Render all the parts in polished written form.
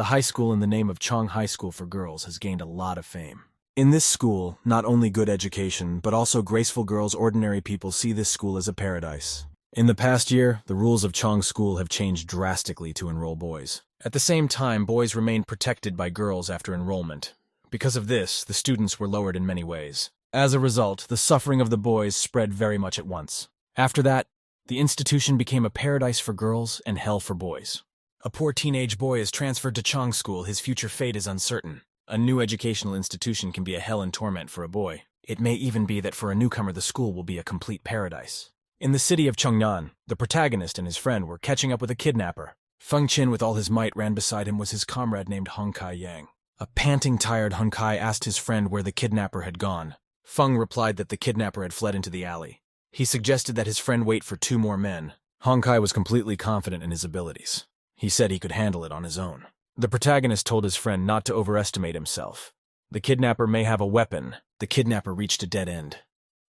The high school in the name of Chong High School for Girls has gained a lot of fame. In this school, not only good education, but also graceful girls, ordinary people see this school as a paradise. In the past year, the rules of Chong School have changed drastically to enroll boys. At the same time, boys remained protected by girls after enrollment. Because of this, the students were lowered in many ways. As a result, the suffering of the boys spread very much at once. After that, the institution became a paradise for girls and hell for boys. A poor teenage boy is transferred to Chong School. His future fate is uncertain. A new educational institution can be a hell and torment for a boy. It may even be that for a newcomer the school will be a complete paradise. In the city of Chongnan, the protagonist and his friend were catching up with a kidnapper. Feng Qin with all his might ran beside him was his comrade named Hong Kai Yang. A panting, tired Hong Kai asked his friend where the kidnapper had gone. Feng replied that the kidnapper had fled into the alley. He suggested that his friend wait for 2 more men. Hong Kai was completely confident in his abilities. He said he could handle it on his own. The protagonist told his friend not to overestimate himself. The kidnapper may have a weapon. The kidnapper reached a dead end.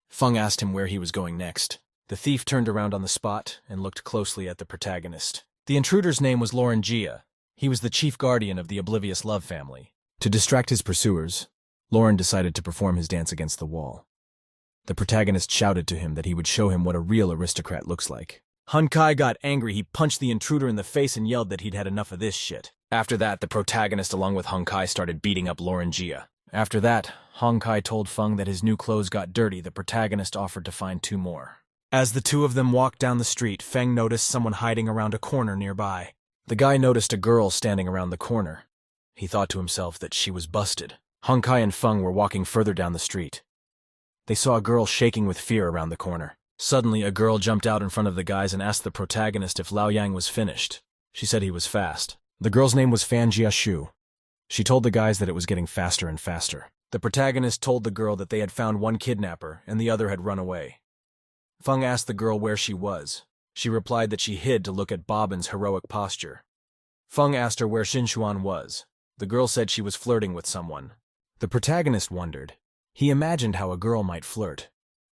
Feng asked him where he was going next. The thief turned around on the spot and looked closely at the protagonist. The intruder's name was Lauren Jia. He was the chief guardian of the oblivious Love family. To distract his pursuers, Lauren decided to perform his dance against the wall. The protagonist shouted to him that he would show him what a real aristocrat looks like. Hong Kai got angry. He punched the intruder in the face and yelled that he'd had enough of this shit. After that, the protagonist along with Hong Kai started beating up Lauren Jia. After that, Hong Kai told Feng that his new clothes got dirty. The protagonist offered to find 2 more. As the 2 of them walked down the street, Feng noticed someone hiding around a corner nearby. The guy noticed a girl standing around the corner. He thought to himself that she was busted. Hong Kai and Feng were walking further down the street. They saw a girl shaking with fear around the corner. Suddenly, a girl jumped out in front of the guys and asked the protagonist if Lao Yang was finished. She said he was fast. The girl's name was Fan Jiashu. She told the guys that it was getting faster and faster. The protagonist told the girl that they had found 1 kidnapper and the other had run away. Feng asked the girl where she was. She replied that she hid to look at Bobbin's heroic posture. Feng asked her where Xinxuan was. The girl said she was flirting with someone. The protagonist wondered. He imagined how a girl might flirt.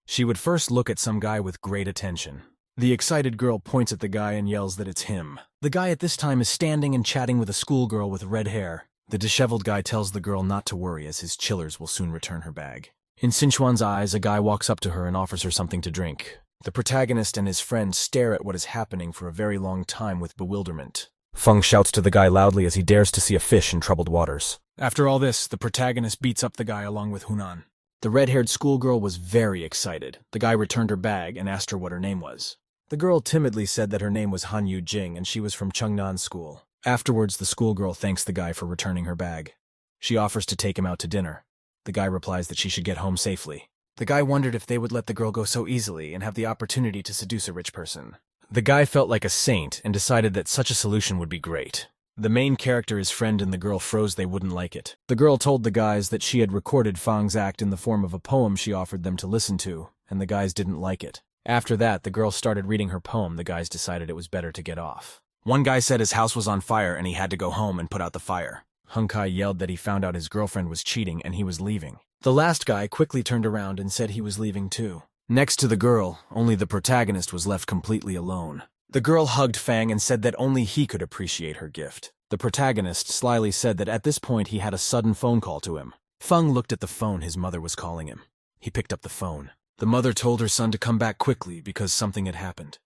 She would first look at some guy with great attention. The excited girl points at the guy and yells that it's him. The guy at this time is standing and chatting with a schoolgirl with red hair. The disheveled guy tells the girl not to worry as his chillers will soon return her bag. In Xinxuan's eyes, a guy walks up to her and offers her something to drink. The protagonist and his friend stare at what is happening for a very long time with bewilderment. Feng shouts to the guy loudly as he dares to see a fish in troubled waters. After all this, the protagonist beats up the guy along with Hunan. The red-haired schoolgirl was very excited. The guy returned her bag and asked her what her name was. The girl timidly said that her name was Han Yu Jing and she was from Chengnan School. Afterwards, the schoolgirl thanks the guy for returning her bag. She offers to take him out to dinner. The guy replies that she should get home safely. The guy wondered if they would let the girl go so easily and have the opportunity to seduce a rich person. The guy felt like a saint and decided that such a solution would be great. The main character, his friend, and the girl froze they wouldn't like it. The girl told the guys that she had recorded Fang's act in the form of a poem she offered them to listen to, and the guys didn't like it. After that, the girl started reading her poem. The guys decided it was better to get off. One guy said his house was on fire and he had to go home and put out the fire. Hong Kai yelled that he found out his girlfriend was cheating and he was leaving. The last guy quickly turned around and said he was leaving too. Next to the girl, only the protagonist was left completely alone. The girl hugged Fang and said that only he could appreciate her gift. The protagonist slyly said that at this point he had a sudden phone call to him. Feng looked at the phone. His mother was calling him. He picked up the phone. The mother told her son to come back quickly because something had happened.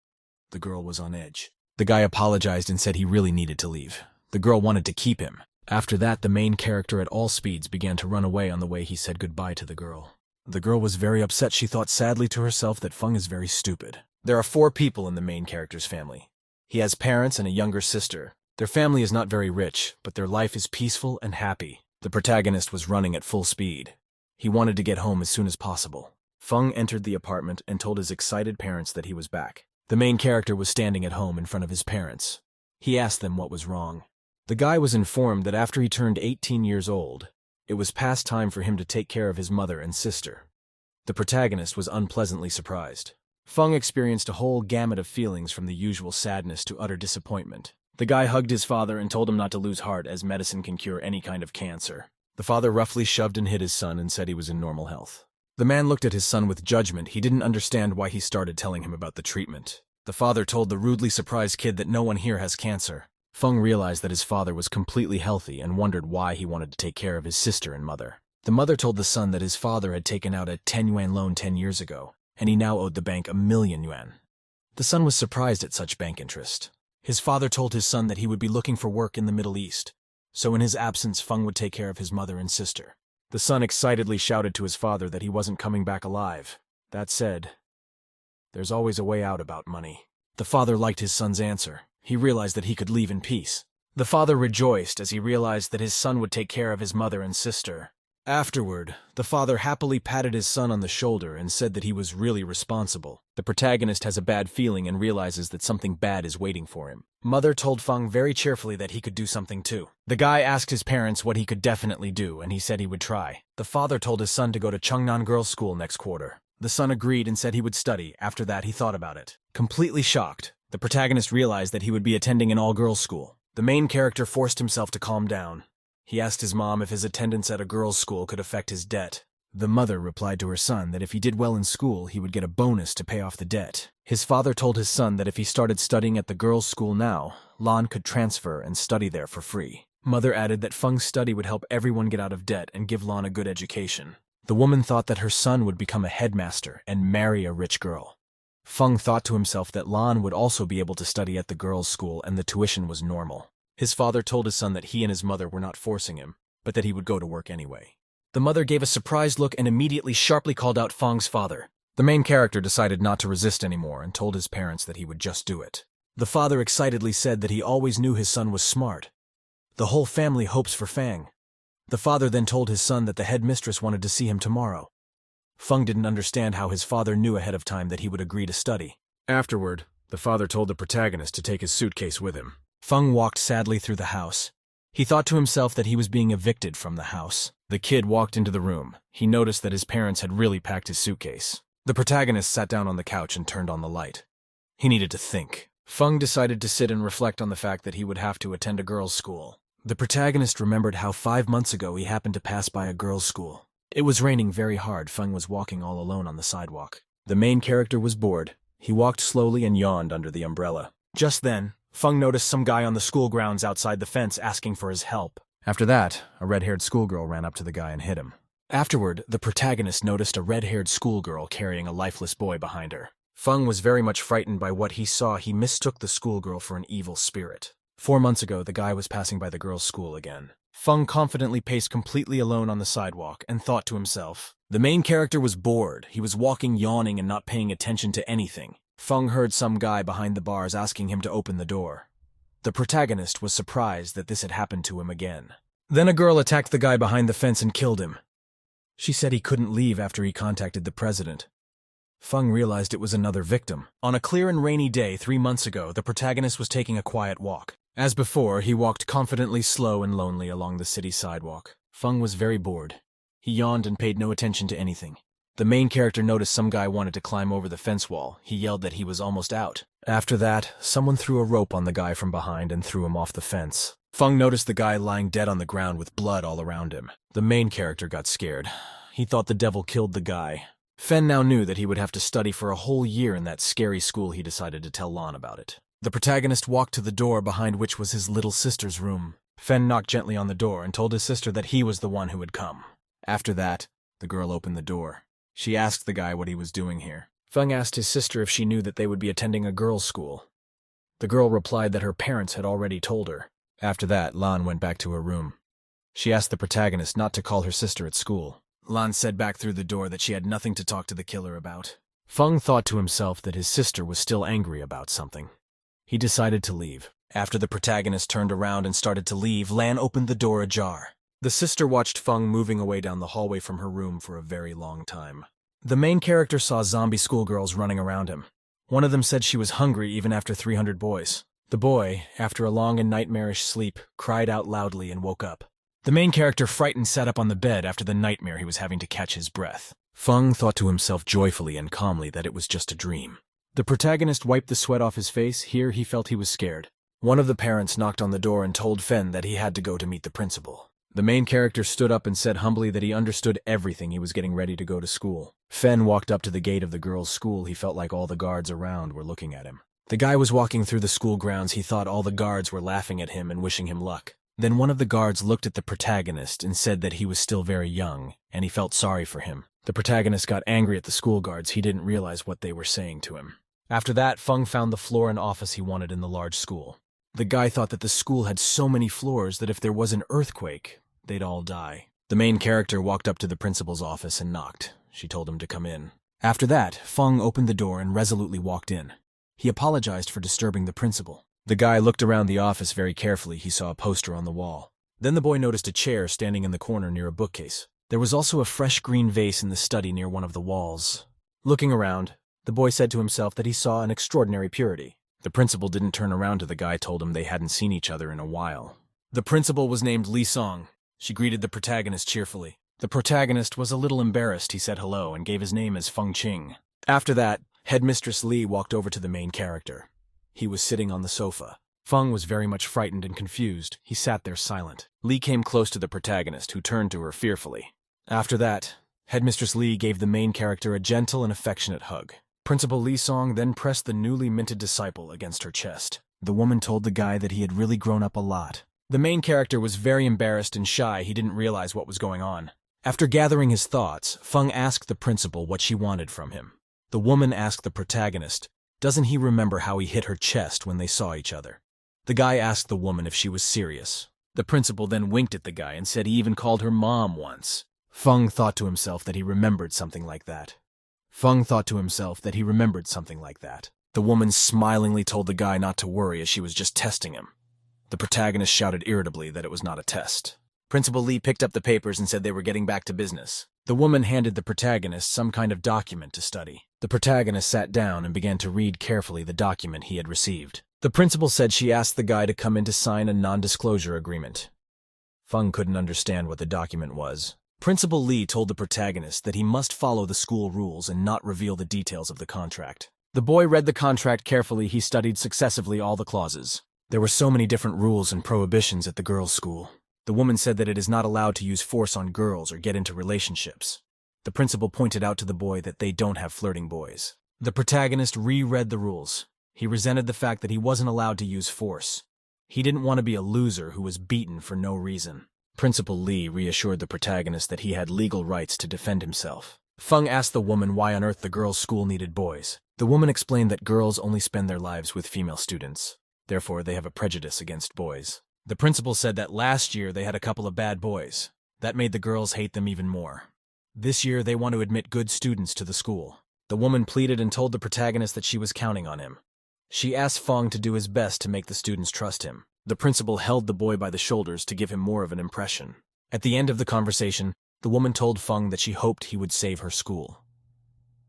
The girl was on edge. The guy apologized and said he really needed to leave. The girl wanted to keep him. After that, the main character at all speeds began to run away on the way he said goodbye to the girl. The girl was very upset. She thought sadly to herself that Feng is very stupid. There are 4 people in the main character's family. He has parents and a younger sister. Their family is not very rich, but their life is peaceful and happy. The protagonist was running at full speed. He wanted to get home as soon as possible. Feng entered the apartment and told his excited parents that he was back. The main character was standing at home in front of his parents. He asked them what was wrong. The guy was informed that after he turned 18 years old, it was past time for him to take care of his mother and sister. The protagonist was unpleasantly surprised. Feng experienced a whole gamut of feelings from the usual sadness to utter disappointment. The guy hugged his father and told him not to lose heart as medicine can cure any kind of cancer. The father roughly shoved and hit his son and said he was in normal health. The man looked at his son with judgment. He didn't understand why he started telling him about the treatment. The father told the rudely surprised kid that no one here has cancer. Feng realized that his father was completely healthy and wondered why he wanted to take care of his sister and mother. The mother told the son that his father had taken out a 10 yuan loan 10 years ago, and he now owed the bank 1,000,000 yuan. The son was surprised at such bank interest. His father told his son that he would be looking for work in the Middle East, so in his absence Feng would take care of his mother and sister. The son excitedly shouted to his father that he wasn't coming back alive. That said, there's always a way out about money. The father liked his son's answer. He realized that he could leave in peace. The father rejoiced as he realized that his son would take care of his mother and sister. Afterward, the father happily patted his son on the shoulder and said that he was really responsible. The protagonist has a bad feeling and realizes that something bad is waiting for him. Mother told Feng very cheerfully that he could do something too. The guy asked his parents what he could definitely do, and he said he would try. The father told his son to go to Chungnan Girls' School next quarter. The son agreed and said he would study. After that, he thought about it. Completely shocked, the protagonist realized that he would be attending an all-girls school. The main character forced himself to calm down. He asked his mom if his attendance at a girls' school could affect his debt. The mother replied to her son that if he did well in school, he would get a bonus to pay off the debt. His father told his son that if he started studying at the girls' school now, Lan could transfer and study there for free. Mother added that Feng's study would help everyone get out of debt and give Lan a good education. The woman thought that her son would become a headmaster and marry a rich girl. Feng thought to himself that Lan would also be able to study at the girls' school and the tuition was normal. His father told his son that he and his mother were not forcing him, but that he would go to work anyway. The mother gave a surprised look and immediately sharply called out Feng's father. The main character decided not to resist anymore and told his parents that he would just do it. The father excitedly said that he always knew his son was smart. The whole family hopes for Feng. The father then told his son that the headmistress wanted to see him tomorrow. Feng didn't understand how his father knew ahead of time that he would agree to study. Afterward, the father told the protagonist to take his suitcase with him. Feng walked sadly through the house. He thought to himself that he was being evicted from the house. The kid walked into the room. He noticed that his parents had really packed his suitcase. The protagonist sat down on the couch and turned on the light. He needed to think. Feng decided to sit and reflect on the fact that he would have to attend a girls' school. The protagonist remembered how 5 months ago he happened to pass by a girls' school. It was raining very hard. Feng was walking all alone on the sidewalk. The main character was bored. He walked slowly and yawned under the umbrella. Just then, Feng noticed some guy on the school grounds outside the fence asking for his help. After that, a red-haired schoolgirl ran up to the guy and hit him. Afterward, the protagonist noticed a red-haired schoolgirl carrying a lifeless boy behind her. Feng was very much frightened by what he saw. He mistook the schoolgirl for an evil spirit. 4 months ago, the guy was passing by the girls' school again. Feng confidently paced completely alone on the sidewalk and thought to himself. The main character was bored. He was walking, yawning, and not paying attention to anything. Feng heard some guy behind the bars asking him to open the door. The protagonist was surprised that this had happened to him again. Then a girl attacked the guy behind the fence and killed him. She said he couldn't leave after he contacted the president. Feng realized it was another victim. On a clear and rainy day 3 months ago, the protagonist was taking a quiet walk. As before, he walked confidently, slow and lonely along the city sidewalk. Feng was very bored. He yawned and paid no attention to anything. The main character noticed some guy wanted to climb over the fence wall. He yelled that he was almost out. After that, someone threw a rope on the guy from behind and threw him off the fence. Feng noticed the guy lying dead on the ground with blood all around him. The main character got scared. He thought the devil killed the guy. Fen now knew that he would have to study for a whole year in that scary school. He decided to tell Lan about it. The protagonist walked to the door behind which was his little sister's room. Fen knocked gently on the door and told his sister that he was the one who had come. After that, the girl opened the door. She asked the guy what he was doing here. Feng asked his sister if she knew that they would be attending a girls' school. The girl replied that her parents had already told her. After that, Lan went back to her room. She asked the protagonist not to call her sister at school. Lan said back through the door that she had nothing to talk to the killer about. Feng thought to himself that his sister was still angry about something. He decided to leave. After the protagonist turned around and started to leave, Lan opened the door ajar. The sister watched Feng moving away down the hallway from her room for a very long time. The main character saw zombie schoolgirls running around him. One of them said she was hungry even after 300 boys. The boy, after a long and nightmarish sleep, cried out loudly and woke up. The main character, frightened, sat up on the bed after the nightmare he was having to catch his breath. Feng thought to himself joyfully and calmly that it was just a dream. The protagonist wiped the sweat off his face. Here he felt he was scared. One of the parents knocked on the door and told Fen that he had to go to meet the principal. The main character stood up and said humbly that he understood everything. He was getting ready to go to school. Fen walked up to the gate of the girls' school. He felt like all the guards around were looking at him. The guy was walking through the school grounds. He thought all the guards were laughing at him and wishing him luck. Then one of the guards looked at the protagonist and said that he was still very young, and he felt sorry for him. The protagonist got angry at the school guards. He didn't realize what they were saying to him. After that, Feng found the floor and office he wanted in the large school. The guy thought that the school had so many floors that if there was an earthquake, they'd all die. The main character walked up to the principal's office and knocked. She told him to come in. After that, Feng opened the door and resolutely walked in. He apologized for disturbing the principal. The guy looked around the office very carefully. He saw a poster on the wall. Then the boy noticed a chair standing in the corner near a bookcase. There was also a fresh green vase in the study near one of the walls. Looking around, the boy said to himself that he saw an extraordinary purity. The principal didn't turn around to the guy, told him they hadn't seen each other in a while. The principal was named Lee Song. She greeted the protagonist cheerfully. The protagonist was a little embarrassed. He said hello and gave his name as Feng Qing. After that, Headmistress Lee walked over to the main character. He was sitting on the sofa. Feng was very much frightened and confused. He sat there silent. Lee came close to the protagonist, who turned to her fearfully. After that, Headmistress Lee gave the main character a gentle and affectionate hug. Principal Lee Song then pressed the newly minted disciple against her chest. The woman told the guy that he had really grown up a lot. The main character was very embarrassed and shy. He didn't realize what was going on. After gathering his thoughts, Feng asked the principal what she wanted from him. The woman asked the protagonist, doesn't he remember how he hit her chest when they saw each other? The guy asked the woman if she was serious. The principal then winked at the guy and said he even called her mom once. Feng thought to himself that he remembered something like that. The woman smilingly told the guy not to worry as she was just testing him. The protagonist shouted irritably that it was not a test. Principal Lee picked up the papers and said they were getting back to business. The woman handed the protagonist some kind of document to study. The protagonist sat down and began to read carefully the document he had received. The principal said she asked the guy to come in to sign a non-disclosure agreement. Feng couldn't understand what the document was. Principal Lee told the protagonist that he must follow the school rules and not reveal the details of the contract. The boy read the contract carefully. He studied successively all the clauses. There were so many different rules and prohibitions at the girls' school. The woman said that it is not allowed to use force on girls or get into relationships. The principal pointed out to the boy that they don't have flirting boys. The protagonist reread the rules. He resented the fact that he wasn't allowed to use force. He didn't want to be a loser who was beaten for no reason. Principal Lee reassured the protagonist that he had legal rights to defend himself. Feng asked the woman why on earth the girls' school needed boys. The woman explained that girls only spend their lives with female students. Therefore, they have a prejudice against boys. The principal said that last year they had a couple of bad boys. That made the girls hate them even more. This year they want to admit good students to the school. The woman pleaded and told the protagonist that she was counting on him. She asked Feng to do his best to make the students trust him. The principal held the boy by the shoulders to give him more of an impression. At the end of the conversation, the woman told Feng that she hoped he would save her school.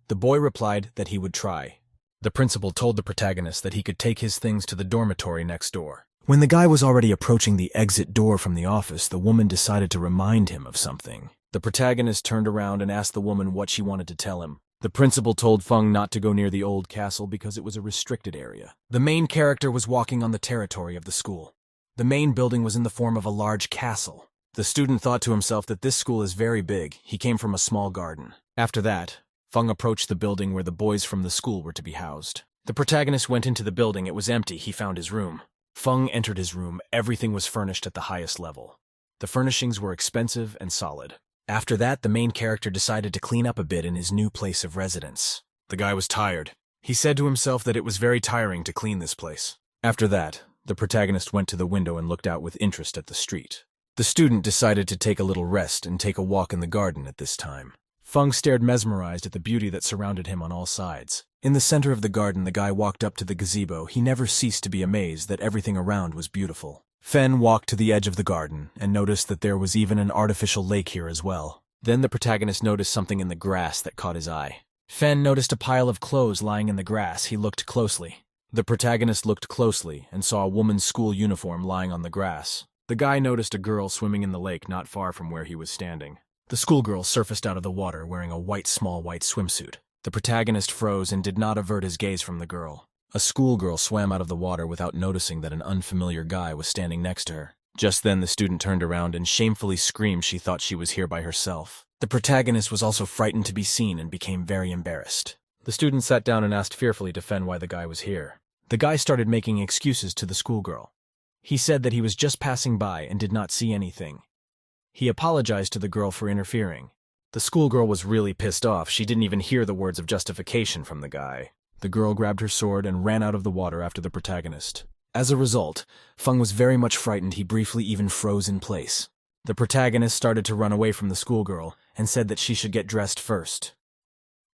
The boy replied that he would try. The principal told the protagonist that he could take his things to the dormitory next door. When the guy was already approaching the exit door from the office, the woman decided to remind him of something. The protagonist turned around and asked the woman what she wanted to tell him. The principal told Feng not to go near the old castle because it was a restricted area. The main character was walking on the territory of the school. The main building was in the form of a large castle. The student thought to himself that this school is very big. He came from a small garden. After that, Feng approached the building where the boys from the school were to be housed. The protagonist went into the building. It was empty. He found his room. Feng entered his room. Everything was furnished at the highest level. The furnishings were expensive and solid. After that, the main character decided to clean up a bit in his new place of residence. The guy was tired. He said to himself that it was very tiring to clean this place. After that, the protagonist went to the window and looked out with interest at the street. The student decided to take a little rest and take a walk in the garden at this time. Feng stared mesmerized at the beauty that surrounded him on all sides. In the center of the garden, the guy walked up to the gazebo. He never ceased to be amazed that everything around was beautiful. Fen walked to the edge of the garden and noticed that there was even an artificial lake here as well. Then the protagonist noticed something in the grass that caught his eye. Fen noticed a pile of clothes lying in the grass. He looked closely. The protagonist looked closely and saw a woman's school uniform lying on the grass. The guy noticed a girl swimming in the lake not far from where he was standing. The schoolgirl surfaced out of the water wearing a small white swimsuit. The protagonist froze and did not avert his gaze from the girl. A schoolgirl swam out of the water without noticing that an unfamiliar guy was standing next to her. Just then the student turned around and shamefully screamed. She thought she was here by herself. The protagonist was also frightened to be seen and became very embarrassed. The student sat down and asked fearfully to Fen why the guy was here. The guy started making excuses to the schoolgirl. He said that he was just passing by and did not see anything. He apologized to the girl for interfering. The schoolgirl was really pissed off. She didn't even hear the words of justification from the guy. The girl grabbed her sword and ran out of the water after the protagonist. As a result, Feng was very much frightened. He briefly even froze in place. The protagonist started to run away from the schoolgirl and said that she should get dressed first.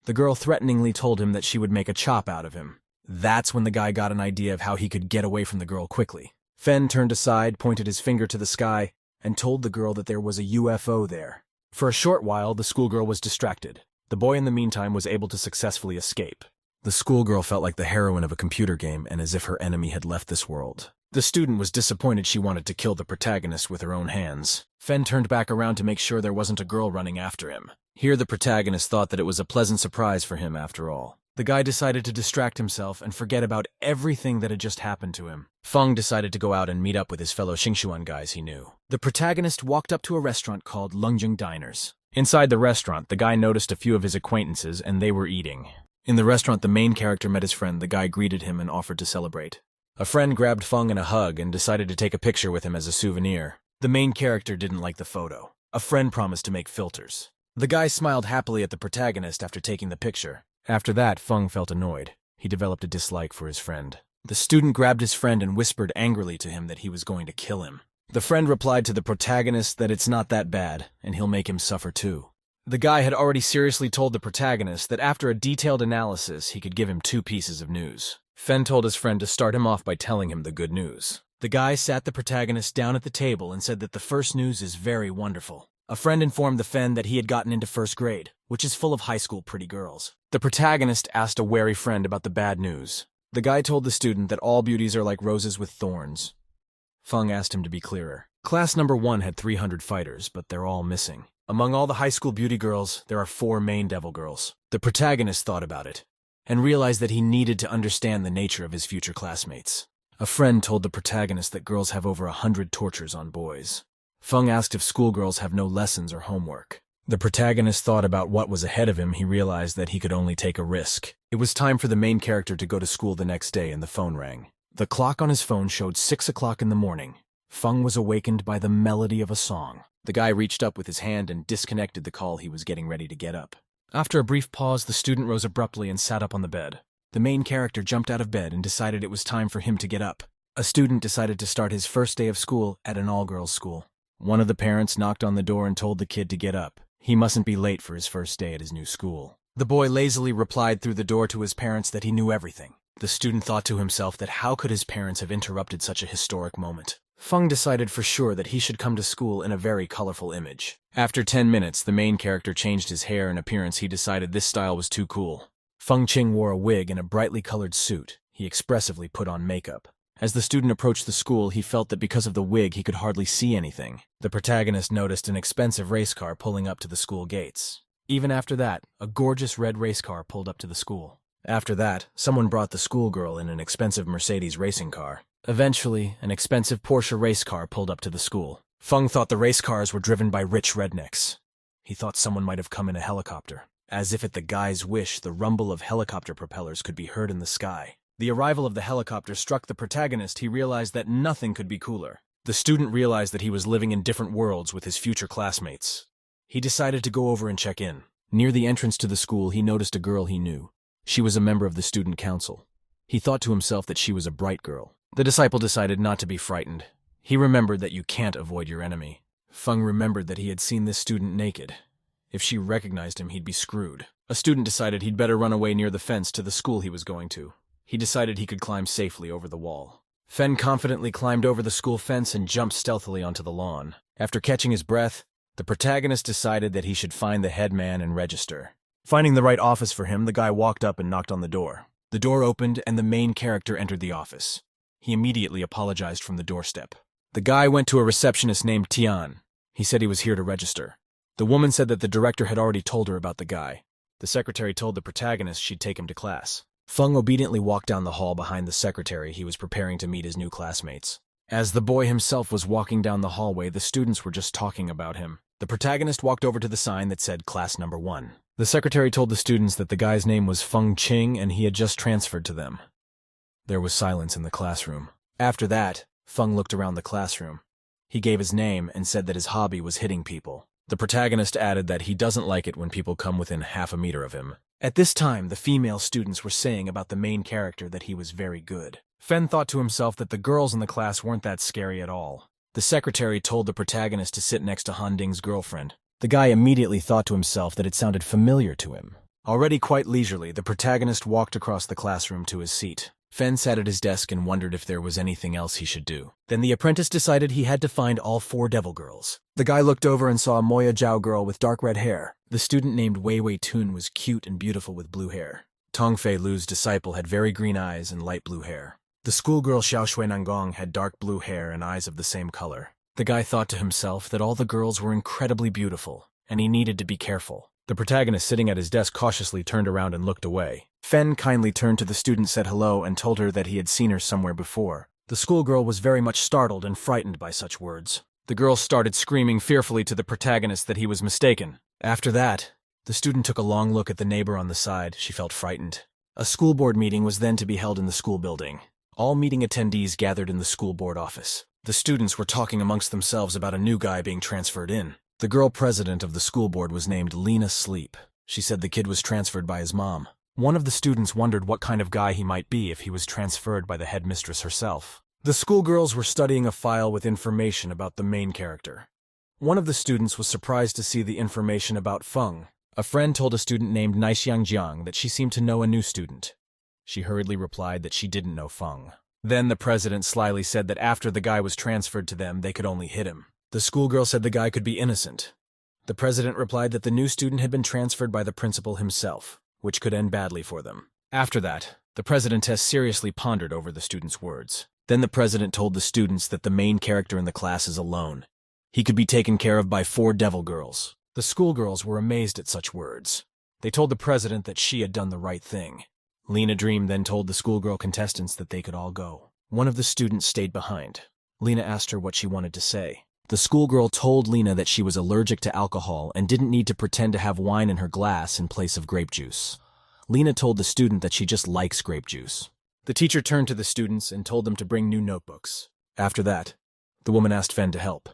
The girl threateningly told him that she would make a chop out of him. That's when the guy got an idea of how he could get away from the girl quickly. Fen turned aside, pointed his finger to the sky, and told the girl that there was a UFO there. For a short while, the schoolgirl was distracted. The boy in the meantime was able to successfully escape. The schoolgirl felt like the heroine of a computer game and as if her enemy had left this world. The student was disappointed. She wanted to kill the protagonist with her own hands. Fen turned back around to make sure there wasn't a girl running after him. Here the protagonist thought that it was a pleasant surprise for him after all. The guy decided to distract himself and forget about everything that had just happened to him. Feng decided to go out and meet up with his fellow Xingxuan guys he knew. The protagonist walked up to a restaurant called Lungjing Diners. Inside the restaurant, the guy noticed a few of his acquaintances and they were eating. In the restaurant, the main character met his friend. The guy greeted him and offered to celebrate. A friend grabbed Feng in a hug and decided to take a picture with him as a souvenir. The main character didn't like the photo. A friend promised to make filters. The guy smiled happily at the protagonist after taking the picture. After that, Feng felt annoyed. He developed a dislike for his friend. The student grabbed his friend and whispered angrily to him that he was going to kill him. The friend replied to the protagonist that it's not that bad, and he'll make him suffer too. The guy had already seriously told the protagonist that after a detailed analysis, he could give him 2 pieces of news. Fen told his friend to start him off by telling him the good news. The guy sat the protagonist down at the table and said that the first news is very wonderful. A friend informed the Fen that he had gotten into 1st grade, which is full of high school pretty girls. The protagonist asked a wary friend about the bad news. The guy told the student that all beauties are like roses with thorns. Feng asked him to be clearer. Class number 1 had 300 fighters, but they're all missing. Among all the high school beauty girls, there are 4 main devil girls. The protagonist thought about it, and realized that he needed to understand the nature of his future classmates. A friend told the protagonist that girls have over 100 tortures on boys. Feng asked if schoolgirls have no lessons or homework. The protagonist thought about what was ahead of him. He realized that he could only take a risk. It was time for the main character to go to school the next day, and the phone rang. The clock on his phone showed 6 o'clock in the morning. Feng was awakened by the melody of a song. The guy reached up with his hand and disconnected the call. He was getting ready to get up. After a brief pause, the student rose abruptly and sat up on the bed. The main character jumped out of bed and decided it was time for him to get up. A student decided to start his first day of school at an all-girls school. One of the parents knocked on the door and told the kid to get up. He mustn't be late for his first day at his new school. The boy lazily replied through the door to his parents that he knew everything. The student thought to himself that how could his parents have interrupted such a historic moment? Feng decided for sure that he should come to school in a very colorful image. After 10 minutes, the main character changed his hair and appearance. He decided this style was too cool. Feng Qing wore a wig and a brightly colored suit. He expressively put on makeup. As the student approached the school, he felt that because of the wig, he could hardly see anything. The protagonist noticed an expensive race car pulling up to the school gates. Even after that, a gorgeous red race car pulled up to the school. After that, someone brought the schoolgirl in an expensive Mercedes racing car. Eventually, an expensive Porsche race car pulled up to the school. Feng thought the race cars were driven by rich rednecks. He thought someone might have come in a helicopter. As if at the guy's wish, the rumble of helicopter propellers could be heard in the sky. The arrival of the helicopter struck the protagonist. He realized that nothing could be cooler. The student realized that he was living in different worlds with his future classmates. He decided to go over and check in. Near the entrance to the school, he noticed a girl he knew. She was a member of the student council. He thought to himself that she was a bright girl. The disciple decided not to be frightened. He remembered that you can't avoid your enemy. Feng remembered that he had seen this student naked. If she recognized him, he'd be screwed. A student decided he'd better run away near the fence to the school he was going to. He decided he could climb safely over the wall. Fen confidently climbed over the school fence and jumped stealthily onto the lawn. After catching his breath, the protagonist decided that he should find the head man and register. Finding the right office for him, the guy walked up and knocked on the door. The door opened and the main character entered the office. He immediately apologized from the doorstep. The guy went to a receptionist named Tian. He said he was here to register. The woman said that the director had already told her about the guy. The secretary told the protagonist she'd take him to class. Feng obediently walked down the hall behind the secretary. He was preparing to meet his new classmates. As the boy himself was walking down the hallway, the students were just talking about him. The protagonist walked over to the sign that said Class Number 1. The secretary told the students that the guy's name was Feng Qing and he had just transferred to them. There was silence in the classroom. After that, Feng looked around the classroom. He gave his name and said that his hobby was hitting people. The protagonist added that he doesn't like it when people come within half a meter of him. At this time, the female students were saying about the main character that he was very good. Fen thought to himself that the girls in the class weren't that scary at all. The secretary told the protagonist to sit next to Han Ding's girlfriend. The guy immediately thought to himself that it sounded familiar to him. Already quite leisurely, the protagonist walked across the classroom to his seat. Fen sat at his desk and wondered if there was anything else he should do. Then the apprentice decided he had to find all 4 devil girls. The guy looked over and saw a Moya Jiao girl with dark red hair. The student named Wei Wei Tun was cute and beautiful with blue hair. Tong Fei Lu's disciple had very green eyes and light blue hair. The schoolgirl Xiao Shui Nangong had dark blue hair and eyes of the same color. The guy thought to himself that all the girls were incredibly beautiful, and he needed to be careful. The protagonist sitting at his desk cautiously turned around and looked away. Fen kindly turned to the student, said hello, and told her that he had seen her somewhere before. The schoolgirl was very much startled and frightened by such words. The girl started screaming fearfully to the protagonist that he was mistaken. After that, the student took a long look at the neighbor on the side. She felt frightened. A school board meeting was then to be held in the school building. All meeting attendees gathered in the school board office. The students were talking amongst themselves about a new guy being transferred in. The girl president of the school board was named Lena Sleep. She said the kid was transferred by his mom. One of the students wondered what kind of guy he might be if he was transferred by the headmistress herself. The schoolgirls were studying a file with information about the main character. One of the students was surprised to see the information about Feng. A friend told a student named Naixiang Jiang that she seemed to know a new student. She hurriedly replied that she didn't know Feng. Then the president slyly said that after the guy was transferred to them, they could only hit him. The schoolgirl said the guy could be innocent. The president replied that the new student had been transferred by the principal himself, which could end badly for them. After that, the presidentess seriously pondered over the student's words. Then the president told the students that the main character in the class is alone. He could be taken care of by 4 devil girls. The schoolgirls were amazed at such words. They told the president that she had done the right thing. Lena Dream then told the schoolgirl contestants that they could all go. One of the students stayed behind. Lena asked her what she wanted to say. The schoolgirl told Lena that she was allergic to alcohol and didn't need to pretend to have wine in her glass in place of grape juice. Lena told the student that she just likes grape juice. The teacher turned to the students and told them to bring new notebooks. After that, the woman asked Fen to help.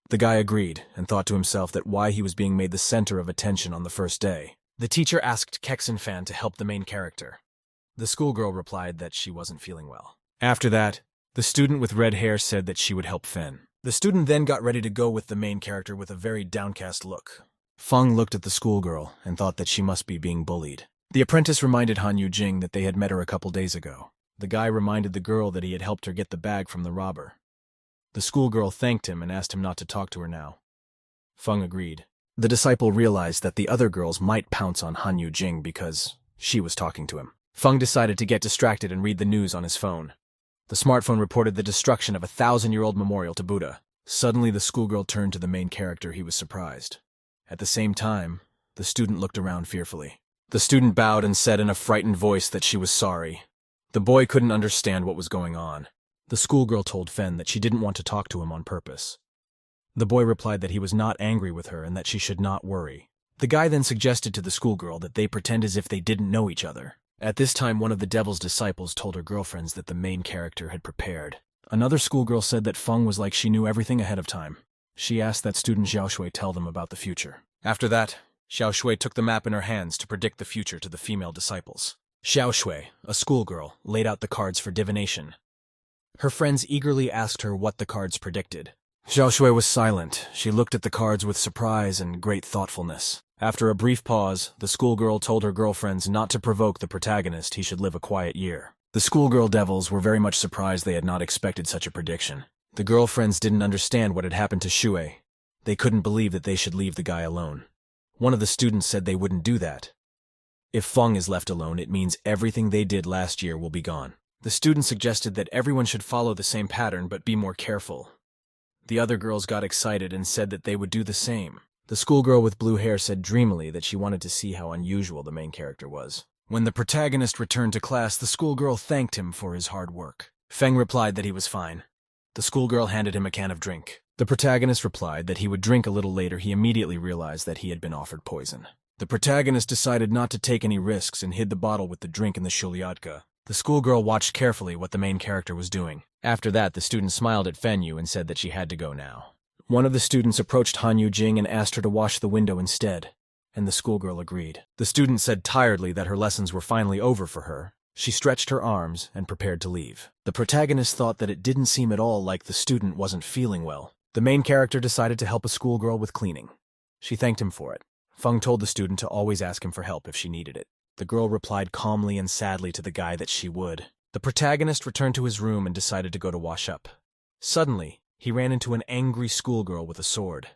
The guy agreed and thought to himself that why he was being made the center of attention on the first day. The teacher asked Kexen Fan to help the main character. The schoolgirl replied that she wasn't feeling well. After that, the student with red hair said that she would help Fen. The student then got ready to go with the main character with a very downcast look. Feng looked at the schoolgirl and thought that she must be being bullied. The apprentice reminded Han Yu-jing that they had met her a couple days ago. The guy reminded the girl that he had helped her get the bag from the robber. The schoolgirl thanked him and asked him not to talk to her now. Feng agreed. The disciple realized that the other girls might pounce on Han Yu-jing because she was talking to him. Feng decided to get distracted and read the news on his phone. The smartphone reported the destruction of a 1,000-year-old memorial to Buddha. Suddenly, the schoolgirl turned to the main character. He was surprised. At the same time, the student looked around fearfully. The student bowed and said in a frightened voice that she was sorry. The boy couldn't understand what was going on. The schoolgirl told Fen that she didn't want to talk to him on purpose. The boy replied that he was not angry with her and that she should not worry. The guy then suggested to the schoolgirl that they pretend as if they didn't know each other. At this time, one of the devil's disciples told her girlfriends that the main character had prepared. Another schoolgirl said that Feng was like she knew everything ahead of time. She asked that student Xiao Shui tell them about the future. After that, Xiao Shui took the map in her hands to predict the future to the female disciples. Xiao Shui, a schoolgirl, laid out the cards for divination. Her friends eagerly asked her what the cards predicted. Xiao Shui was silent. She looked at the cards with surprise and great thoughtfulness. After a brief pause, the schoolgirl told her girlfriends not to provoke the protagonist. He should live a quiet year. The schoolgirl devils were very much surprised. They had not expected such a prediction. The girlfriends didn't understand what had happened to Shui. They couldn't believe that they should leave the guy alone. One of the students said they wouldn't do that. If Feng is left alone, it means everything they did last year will be gone. The student suggested that everyone should follow the same pattern but be more careful. The other girls got excited and said that they would do the same. The schoolgirl with blue hair said dreamily that she wanted to see how unusual the main character was. When the protagonist returned to class, the schoolgirl thanked him for his hard work. Feng replied that he was fine. The schoolgirl handed him a can of drink. The protagonist replied that he would drink a little later. He immediately realized that he had been offered poison. The protagonist decided not to take any risks and hid the bottle with the drink in the shulyatka. The schoolgirl watched carefully what the main character was doing. After that, the student smiled at Fenyu and said that she had to go now. One of the students approached Hanyu Jing and asked her to wash the window instead, and the schoolgirl agreed. The student said tiredly that her lessons were finally over for her. She stretched her arms and prepared to leave. The protagonist thought that it didn't seem at all like the student wasn't feeling well. The main character decided to help a schoolgirl with cleaning. She thanked him for it. Feng told the student to always ask him for help if she needed it. The girl replied calmly and sadly to the guy that she would. The protagonist returned to his room and decided to go to wash up. Suddenly, he ran into an angry schoolgirl with a sword.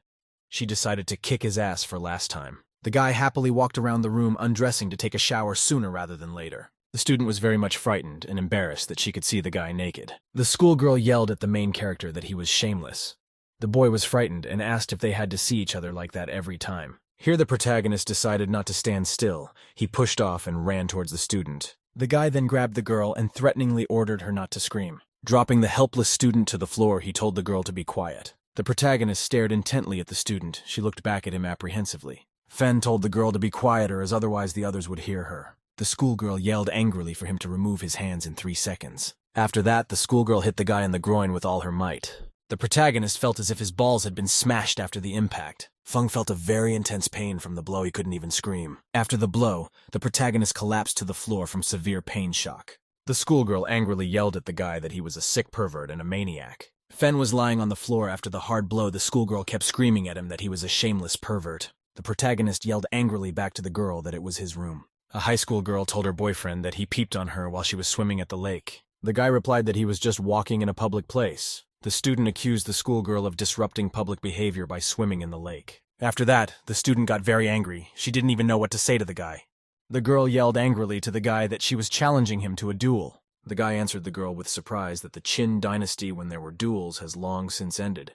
She decided to kick his ass for last time. The guy happily walked around the room undressing to take a shower sooner rather than later. The student was very much frightened and embarrassed that she could see the guy naked. The schoolgirl yelled at the main character that he was shameless. The boy was frightened and asked if they had to see each other like that every time. Here the protagonist decided not to stand still. He pushed off and ran towards the student. The guy then grabbed the girl and threateningly ordered her not to scream. Dropping the helpless student to the floor, he told the girl to be quiet. The protagonist stared intently at the student. She looked back at him apprehensively. Fen told the girl to be quieter as otherwise the others would hear her. The schoolgirl yelled angrily for him to remove his hands in 3 seconds. After that, the schoolgirl hit the guy in the groin with all her might. The protagonist felt as if his balls had been smashed after the impact. Feng felt a very intense pain from the blow. He couldn't even scream. After the blow, the protagonist collapsed to the floor from severe pain shock. The schoolgirl angrily yelled at the guy that he was a sick pervert and a maniac. Fen was lying on the floor after the hard blow. The schoolgirl kept screaming at him that he was a shameless pervert. The protagonist yelled angrily back to the girl that it was his room. A high school girl told her boyfriend that he peeped on her while she was swimming at the lake. The guy replied that he was just walking in a public place. The student accused the schoolgirl of disrupting public behavior by swimming in the lake. After that, the student got very angry. She didn't even know what to say to the guy. The girl yelled angrily to the guy that she was challenging him to a duel. The guy answered the girl with surprise that the Qin dynasty, when there were duels, has long since ended.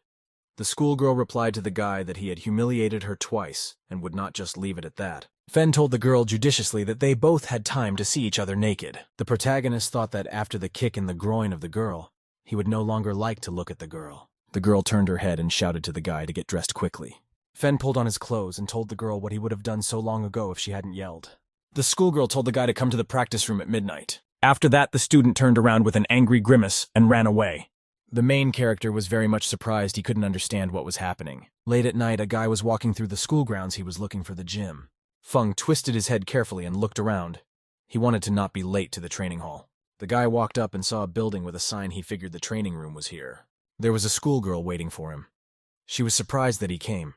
The schoolgirl replied to the guy that he had humiliated her twice and would not just leave it at that. Fen told the girl judiciously that they both had time to see each other naked. The protagonist thought that after the kick in the groin of the girl, he would no longer like to look at the girl. The girl turned her head and shouted to the guy to get dressed quickly. Fen pulled on his clothes and told the girl what he would have done so long ago if she hadn't yelled. The schoolgirl told the guy to come to the practice room at midnight. After that, the student turned around with an angry grimace and ran away. The main character was very much surprised. He couldn't understand what was happening. Late at night, a guy was walking through the school grounds. He was looking for the gym. Feng twisted his head carefully and looked around. He wanted to not be late to the training hall. The guy walked up and saw a building with a sign. He figured the training room was here. There was a schoolgirl waiting for him. She was surprised that he came.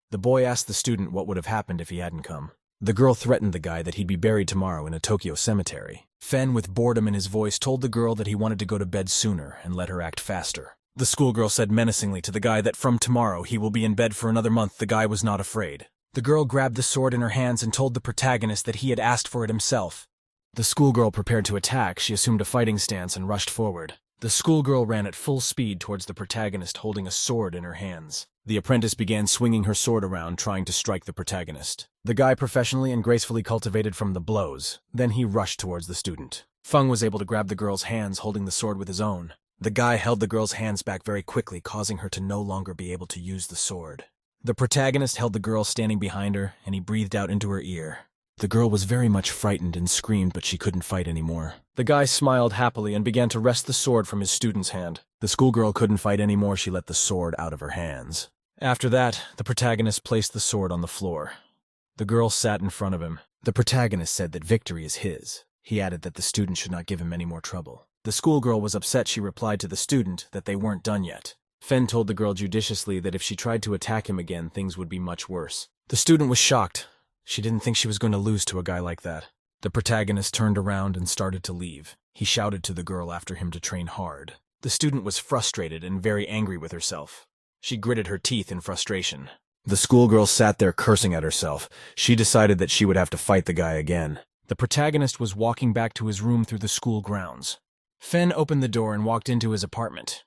The boy asked the student what would have happened if he hadn't come. The girl threatened the guy that he'd be buried tomorrow in a Tokyo cemetery. Fen, with boredom in his voice, told the girl that he wanted to go to bed sooner and let her act faster. The schoolgirl said menacingly to the guy that from tomorrow he will be in bed for another month. The guy was not afraid. The girl grabbed the sword in her hands and told the protagonist that he had asked for it himself. The schoolgirl prepared to attack. She assumed a fighting stance and rushed forward. The schoolgirl ran at full speed towards the protagonist, holding a sword in her hands. The apprentice began swinging her sword around, trying to strike the protagonist. The guy professionally and gracefully cultivated from the blows. Then he rushed towards the student. Feng was able to grab the girl's hands, holding the sword with his own. The guy held the girl's hands back very quickly, causing her to no longer be able to use the sword. The protagonist held the girl standing behind her, and he breathed out into her ear. The girl was very much frightened and screamed, but she couldn't fight anymore. The guy smiled happily and began to wrest the sword from his student's hand. The schoolgirl couldn't fight anymore. She let the sword out of her hands. After that, the protagonist placed the sword on the floor. The girl sat in front of him. The protagonist said that victory is his. He added that the student should not give him any more trouble. The schoolgirl was upset. She replied to the student that they weren't done yet. Fen told the girl judiciously that if she tried to attack him again, things would be much worse. The student was shocked. She didn't think she was going to lose to a guy like that. The protagonist turned around and started to leave. He shouted to the girl after him to train hard. The student was frustrated and very angry with herself. She gritted her teeth in frustration. The schoolgirl sat there cursing at herself. She decided that she would have to fight the guy again. The protagonist was walking back to his room through the school grounds. Fen opened the door and walked into his apartment.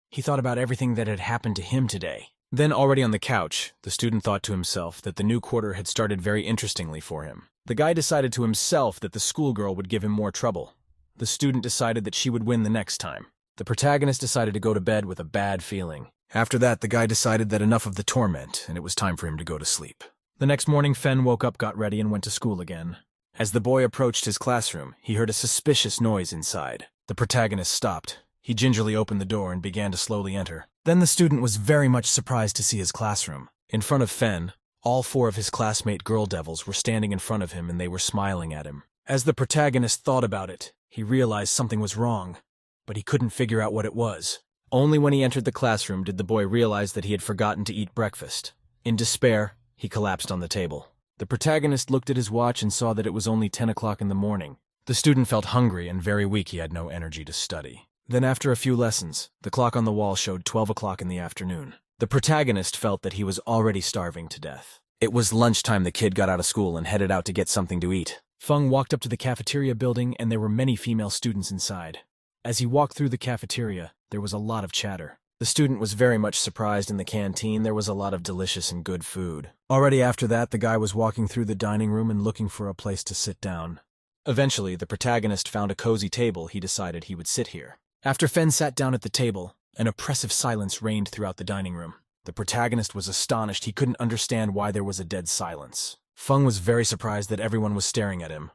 He thought about everything that had happened to him today. Then, already on the couch, the student thought to himself that the new quarter had started very interestingly for him. The guy decided to himself that the schoolgirl would give him more trouble. The student decided that she would win the next time. The protagonist decided to go to bed with a bad feeling. After that, the guy decided that enough of the torment, and it was time for him to go to sleep. The next morning, Fen woke up, got ready, and went to school again. As the boy approached his classroom, he heard a suspicious noise inside. The protagonist stopped. He gingerly opened the door and began to slowly enter. Then the student was very much surprised to see his classroom. In front of Fen, all 4 of his classmate girl devils were standing in front of him and they were smiling at him. As the protagonist thought about it, he realized something was wrong, but he couldn't figure out what it was. Only when he entered the classroom did the boy realize that he had forgotten to eat breakfast. In despair, he collapsed on the table. The protagonist looked at his watch and saw that it was only 10 o'clock in the morning. The student felt hungry and very weak. He had no energy to study. Then after a few lessons, the clock on the wall showed 12 o'clock in the afternoon. The protagonist felt that he was already starving to death. It was lunchtime. The kid got out of school and headed out to get something to eat. Feng walked up to the cafeteria building and there were many female students inside. As he walked through the cafeteria, there was a lot of chatter. The student was very much surprised. In the canteen, there was a lot of delicious and good food. Already after that, the guy was walking through the dining room and looking for a place to sit down. Eventually, the protagonist found a cozy table. He decided he would sit here. After Fen sat down at the table, an oppressive silence reigned throughout the dining room. The protagonist was astonished. He couldn't understand why there was a dead silence. Feng was very surprised that everyone was staring at him.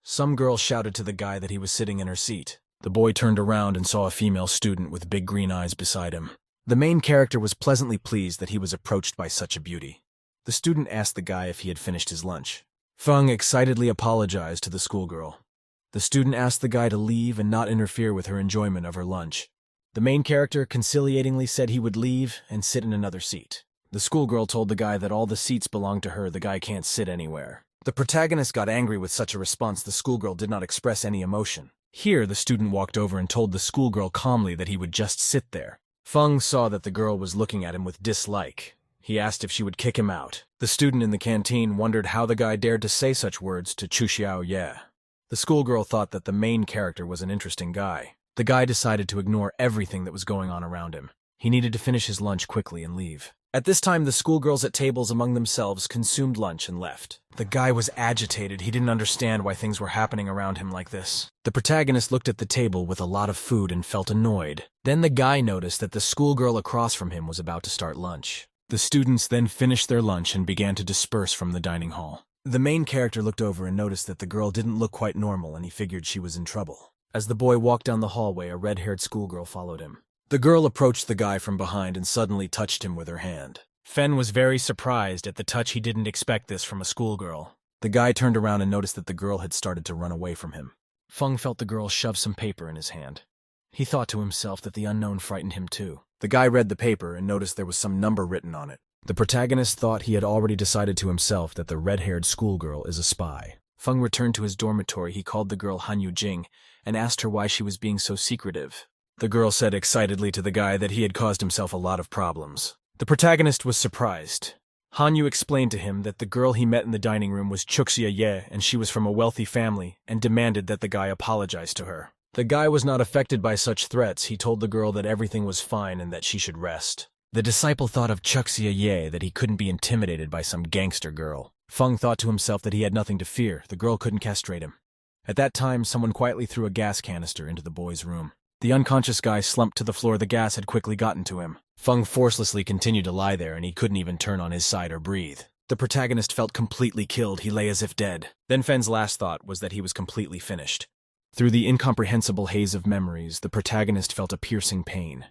Some girl shouted to the guy that he was sitting in her seat. The boy turned around and saw a female student with big green eyes beside him. The main character was pleasantly pleased that he was approached by such a beauty. The student asked the guy if he had finished his lunch. Feng excitedly apologized to the schoolgirl. The student asked the guy to leave and not interfere with her enjoyment of her lunch. The main character conciliatingly said he would leave and sit in another seat. The schoolgirl told the guy that all the seats belong to her. The guy can't sit anywhere. The protagonist got angry with such a response. The schoolgirl did not express any emotion. Here, the student walked over and told the schoolgirl calmly that he would just sit there. Feng saw that the girl was looking at him with dislike. He asked if she would kick him out. The student in the canteen wondered how the guy dared to say such words to Chu Xiao Ye. The schoolgirl thought that the main character was an interesting guy. The guy decided to ignore everything that was going on around him. He needed to finish his lunch quickly and leave. At this time, the schoolgirls at tables among themselves consumed lunch and left. The guy was agitated. He didn't understand why things were happening around him like this. The protagonist looked at the table with a lot of food and felt annoyed. Then the guy noticed that the schoolgirl across from him was about to start lunch. The students then finished their lunch and began to disperse from the dining hall. The main character looked over and noticed that the girl didn't look quite normal, and he figured she was in trouble. As the boy walked down the hallway, a red-haired schoolgirl followed him. The girl approached the guy from behind and suddenly touched him with her hand. Fen was very surprised at the touch. He didn't expect this from a schoolgirl. The guy turned around and noticed that the girl had started to run away from him. Feng felt the girl shove some paper in his hand. He thought to himself that the unknown frightened him too. The guy read the paper and noticed there was some number written on it. The protagonist thought he had already decided to himself that the red-haired schoolgirl is a spy. Feng returned to his dormitory. He called the girl Han Yu Jing and asked her why she was being so secretive. The girl said excitedly to the guy that he had caused himself a lot of problems. The protagonist was surprised. Han Yu explained to him that the girl he met in the dining room was Chuxia Ye and she was from a wealthy family and demanded that the guy apologize to her. The guy was not affected by such threats. He told the girl that everything was fine and that she should rest. The disciple thought of Chuxia Ye, that he couldn't be intimidated by some gangster girl. Feng thought to himself that he had nothing to fear. The girl couldn't castrate him. At that time, someone quietly threw a gas canister into the boy's room. The unconscious guy slumped to the floor. The gas had quickly gotten to him. Feng forcelessly continued to lie there, and he couldn't even turn on his side or breathe. The protagonist felt completely killed. He lay as if dead. Then Fen's last thought was that he was completely finished. Through the incomprehensible haze of memories, the protagonist felt a piercing pain.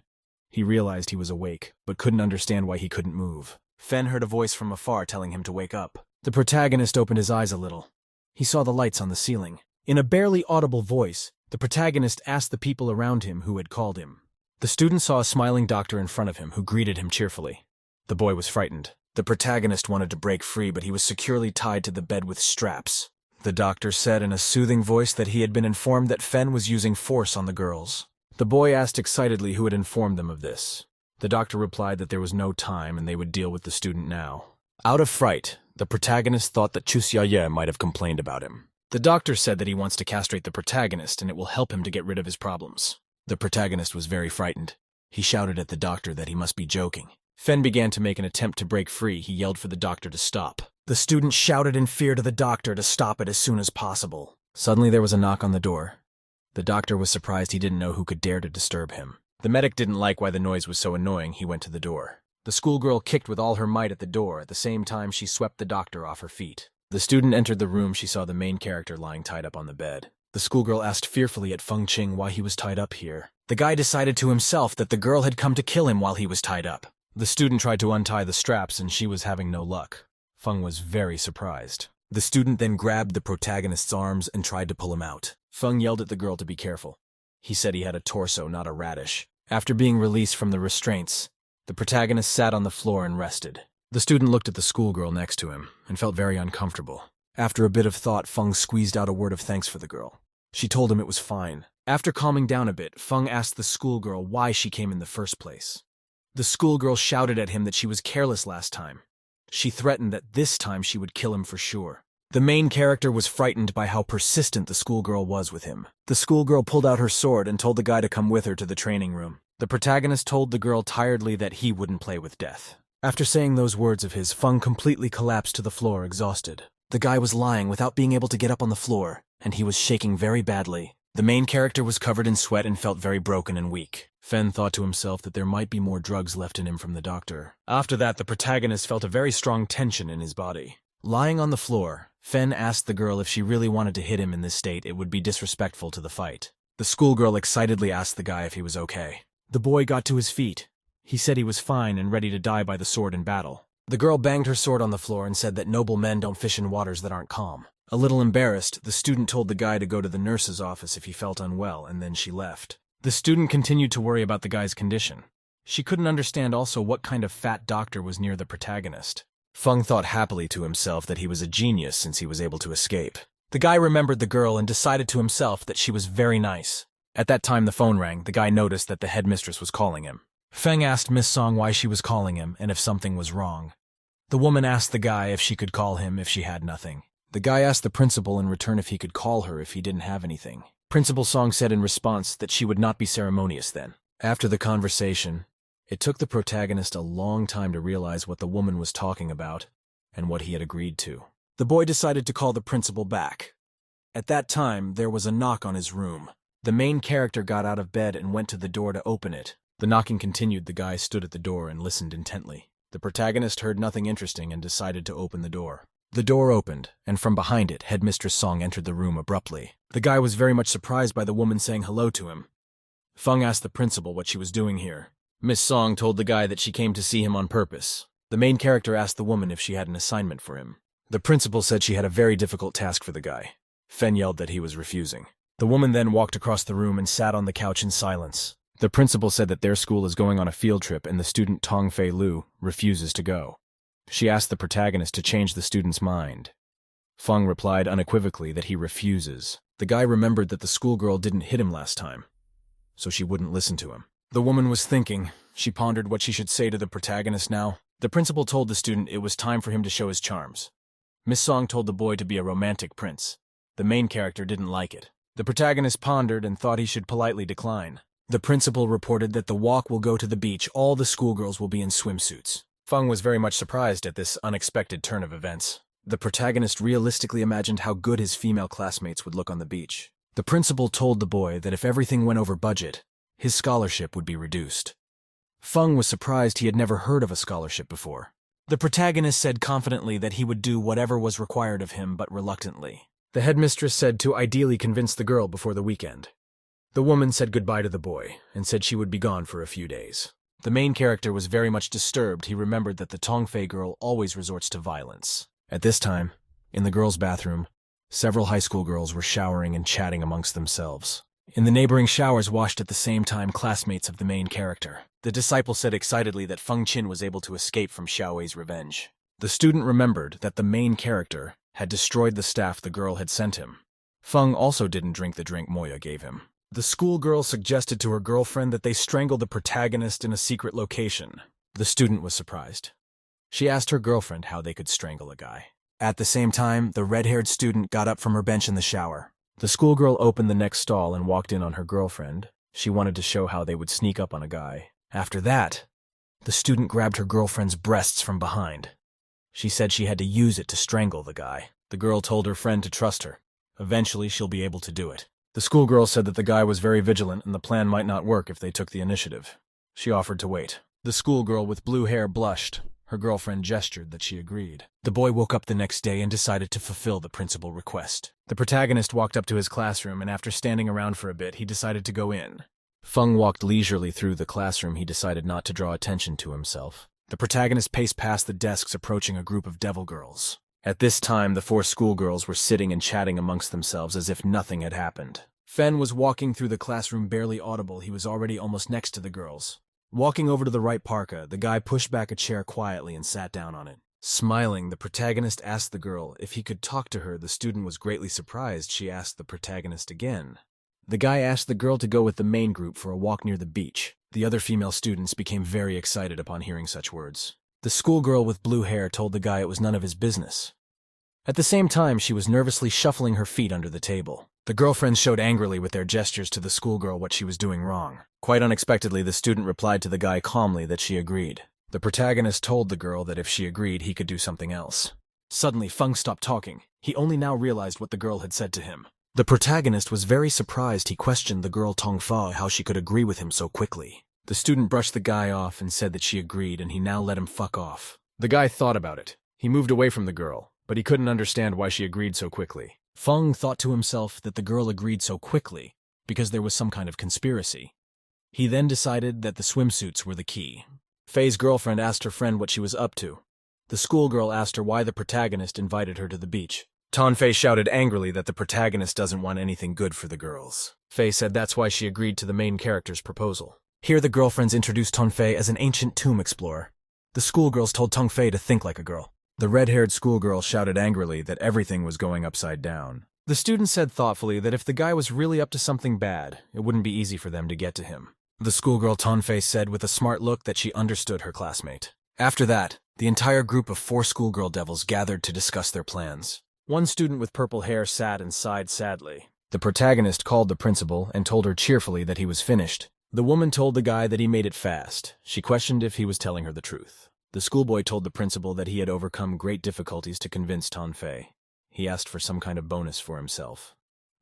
He realized he was awake, but couldn't understand why he couldn't move. Fen heard a voice from afar telling him to wake up. The protagonist opened his eyes a little. He saw the lights on the ceiling. In a barely audible voice, the protagonist asked the people around him who had called him. The student saw a smiling doctor in front of him who greeted him cheerfully. The boy was frightened. The protagonist wanted to break free, but he was securely tied to the bed with straps. The doctor said in a soothing voice that he had been informed that Fen was using force on the girls. The boy asked excitedly who had informed them of this. The doctor replied that there was no time and they would deal with the student now. Out of fright, the protagonist thought that Chu Xiaoye might have complained about him. The doctor said that he wants to castrate the protagonist and it will help him to get rid of his problems. The protagonist was very frightened. He shouted at the doctor that he must be joking. Fen began to make an attempt to break free. He yelled for the doctor to stop. The student shouted in fear to the doctor to stop it as soon as possible. Suddenly there was a knock on the door. The doctor was surprised. He didn't know who could dare to disturb him. The medic didn't like why the noise was so annoying. He went to the door. The schoolgirl kicked with all her might at the door. At the same time, she swept the doctor off her feet. The student entered the room. She saw the main character lying tied up on the bed. The schoolgirl asked fearfully at Feng Qing why he was tied up here. The guy decided to himself that the girl had come to kill him while he was tied up. The student tried to untie the straps and she was having no luck. Feng was very surprised. The student then grabbed the protagonist's arms and tried to pull him out. Feng yelled at the girl to be careful. He said he had a torso, not a radish. After being released from the restraints, the protagonist sat on the floor and rested. The student looked at the schoolgirl next to him and felt very uncomfortable. After a bit of thought, Feng squeezed out a word of thanks for the girl. She told him it was fine. After calming down a bit, Feng asked the schoolgirl why she came in the first place. The schoolgirl shouted at him that she was careless last time. She threatened that this time she would kill him for sure. The main character was frightened by how persistent the schoolgirl was with him. The schoolgirl pulled out her sword and told the guy to come with her to the training room. The protagonist told the girl tiredly that he wouldn't play with death. After saying those words of his, Feng completely collapsed to the floor, exhausted. The guy was lying without being able to get up on the floor, and he was shaking very badly. The main character was covered in sweat and felt very broken and weak. Fen thought to himself that there might be more drugs left in him from the doctor. After that, the protagonist felt a very strong tension in his body. Lying on the floor, Fen asked the girl if she really wanted to hit him in this state. It would be disrespectful to the fight. The schoolgirl excitedly asked the guy if he was okay. The boy got to his feet. He said he was fine and ready to die by the sword in battle. The girl banged her sword on the floor and said that noble men don't fish in waters that aren't calm. A little embarrassed, the student told the guy to go to the nurse's office if he felt unwell, and then she left. The student continued to worry about the guy's condition. She couldn't understand also what kind of fat doctor was near the protagonist. Feng thought happily to himself that he was a genius since he was able to escape. The guy remembered the girl and decided to himself that she was very nice. At that time the phone rang. The guy noticed that the headmistress was calling him. Feng asked Miss Song why she was calling him and if something was wrong. The woman asked the guy if she could call him if she had nothing. The guy asked the principal in return if he could call her if he didn't have anything. Principal Song said in response that she would not be ceremonious then. After the conversation, it took the protagonist a long time to realize what the woman was talking about and what he had agreed to. The boy decided to call the principal back. At that time, there was a knock on his room. The main character got out of bed and went to the door to open it. The knocking continued. The guy stood at the door and listened intently. The protagonist heard nothing interesting and decided to open the door. The door opened, and from behind it, Headmistress Song entered the room abruptly. The guy was very much surprised by the woman saying hello to him. Feng asked the principal what she was doing here. Miss Song told the guy that she came to see him on purpose. The main character asked the woman if she had an assignment for him. The principal said she had a very difficult task for the guy. Fen yelled that he was refusing. The woman then walked across the room and sat on the couch in silence. The principal said that their school is going on a field trip and the student Tong Fei Lu refuses to go. She asked the protagonist to change the student's mind. Feng replied unequivocally that he refuses. The guy remembered that the schoolgirl didn't hit him last time, so she wouldn't listen to him. The woman was thinking. She pondered what she should say to the protagonist now. The principal told the student it was time for him to show his charms. Miss Song told the boy to be a romantic prince. The main character didn't like it. The protagonist pondered and thought he should politely decline. The principal reported that the walk will go to the beach. All the schoolgirls will be in swimsuits. Feng was very much surprised at this unexpected turn of events. The protagonist realistically imagined how good his female classmates would look on the beach. The principal told the boy that if everything went over budget, his scholarship would be reduced. Feng was surprised he had never heard of a scholarship before. The protagonist said confidently that he would do whatever was required of him, but reluctantly. The headmistress said to ideally convince the girl before the weekend. The woman said goodbye to the boy and said she would be gone for a few days. The main character was very much disturbed. He remembered that the Tongfei girl always resorts to violence. At this time, in the girls' bathroom, several high school girls were showering and chatting amongst themselves. In the neighboring showers washed at the same time classmates of the main character. The disciple said excitedly that Feng Qin was able to escape from Xiaowei's revenge. The student remembered that the main character had destroyed the staff the girl had sent him. Feng also didn't drink the drink Moya gave him. The schoolgirl suggested to her girlfriend that they strangle the protagonist in a secret location. The student was surprised. She asked her girlfriend how they could strangle a guy. At the same time, the red-haired student got up from her bench in the shower. The schoolgirl opened the next stall and walked in on her girlfriend. She wanted to show how they would sneak up on a guy. After that, the student grabbed her girlfriend's breasts from behind. She said she had to use it to strangle the guy. The girl told her friend to trust her. Eventually, she'll be able to do it. The schoolgirl said that the guy was very vigilant and the plan might not work if they took the initiative. She offered to wait. The schoolgirl with blue hair blushed. Her girlfriend gestured that she agreed. The boy woke up the next day and decided to fulfill the principal request. The protagonist walked up to his classroom, and after standing around for a bit, he decided to go in. Feng walked leisurely through the classroom. He decided not to draw attention to himself. The protagonist paced past the desks, approaching a group of devil girls. At this time, the 4 schoolgirls were sitting and chatting amongst themselves as if nothing had happened. Fen was walking through the classroom, barely audible. He was already almost next to the girls. Walking over to the right parka, the guy pushed back a chair quietly and sat down on it. Smiling, the protagonist asked the girl if he could talk to her. The student was greatly surprised. She asked the protagonist again. The guy asked the girl to go with the main group for a walk near the beach. The other female students became very excited upon hearing such words. The schoolgirl with blue hair told the guy it was none of his business. At the same time, she was nervously shuffling her feet under the table. The girlfriends showed angrily with their gestures to the schoolgirl what she was doing wrong. Quite unexpectedly, the student replied to the guy calmly that she agreed. The protagonist told the girl that if she agreed, he could do something else. Suddenly, Feng stopped talking. He only now realized what the girl had said to him. The protagonist was very surprised. He questioned the girl Tongfa how she could agree with him so quickly. The student brushed the guy off and said that she agreed, and he now let him fuck off. The guy thought about it. He moved away from the girl, but he couldn't understand why she agreed so quickly. Feng thought to himself that the girl agreed so quickly because there was some kind of conspiracy. He then decided that the swimsuits were the key. Fei's girlfriend asked her friend what she was up to. The schoolgirl asked her why the protagonist invited her to the beach. Fei shouted angrily that the protagonist doesn't want anything good for the girls. Fei said that's why she agreed to the main character's proposal. Here the girlfriends introduced Fei as an ancient tomb explorer. The schoolgirls told Fei to think like a girl. The red-haired schoolgirl shouted angrily that everything was going upside down. The student said thoughtfully that if the guy was really up to something bad, it wouldn't be easy for them to get to him. The schoolgirl Fei said with a smart look that she understood her classmate. After that, the entire group of 4 schoolgirl devils gathered to discuss their plans. One student with purple hair sat and sighed sadly. The protagonist called the principal and told her cheerfully that he was finished. The woman told the guy that he made it fast. She questioned if he was telling her the truth. The schoolboy told the principal that he had overcome great difficulties to convince Fei. He asked for some kind of bonus for himself.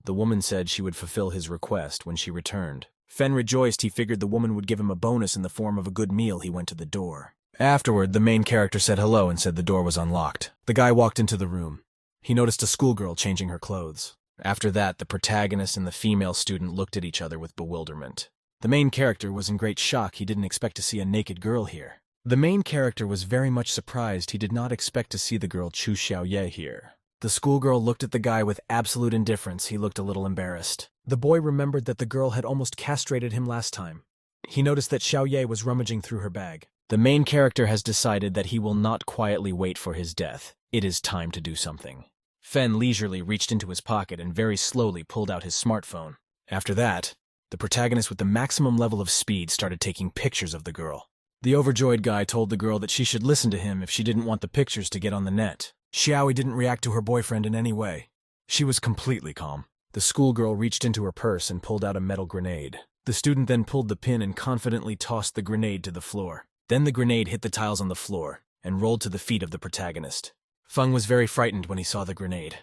The woman said she would fulfill his request when she returned. Fen rejoiced. He figured the woman would give him a bonus in the form of a good meal. He went to the door. Afterward, the main character said hello and said the door was unlocked. The guy walked into the room. He noticed a schoolgirl changing her clothes. After that, the protagonist and the female student looked at each other with bewilderment. The main character was in great shock. He didn't expect to see a naked girl here. The main character was very much surprised. He did not expect to see the girl Chu Xiaoye here. The schoolgirl looked at the guy with absolute indifference. He looked a little embarrassed. The boy remembered that the girl had almost castrated him last time. He noticed that Xiaoye was rummaging through her bag. The main character has decided that he will not quietly wait for his death. It is time to do something. Fen leisurely reached into his pocket and very slowly pulled out his smartphone. After that, the protagonist with the maximum level of speed started taking pictures of the girl. The overjoyed guy told the girl that she should listen to him if she didn't want the pictures to get on the net. Xiaoyi didn't react to her boyfriend in any way. She was completely calm. The schoolgirl reached into her purse and pulled out a metal grenade. The student then pulled the pin and confidently tossed the grenade to the floor. Then the grenade hit the tiles on the floor and rolled to the feet of the protagonist. Feng was very frightened when he saw the grenade.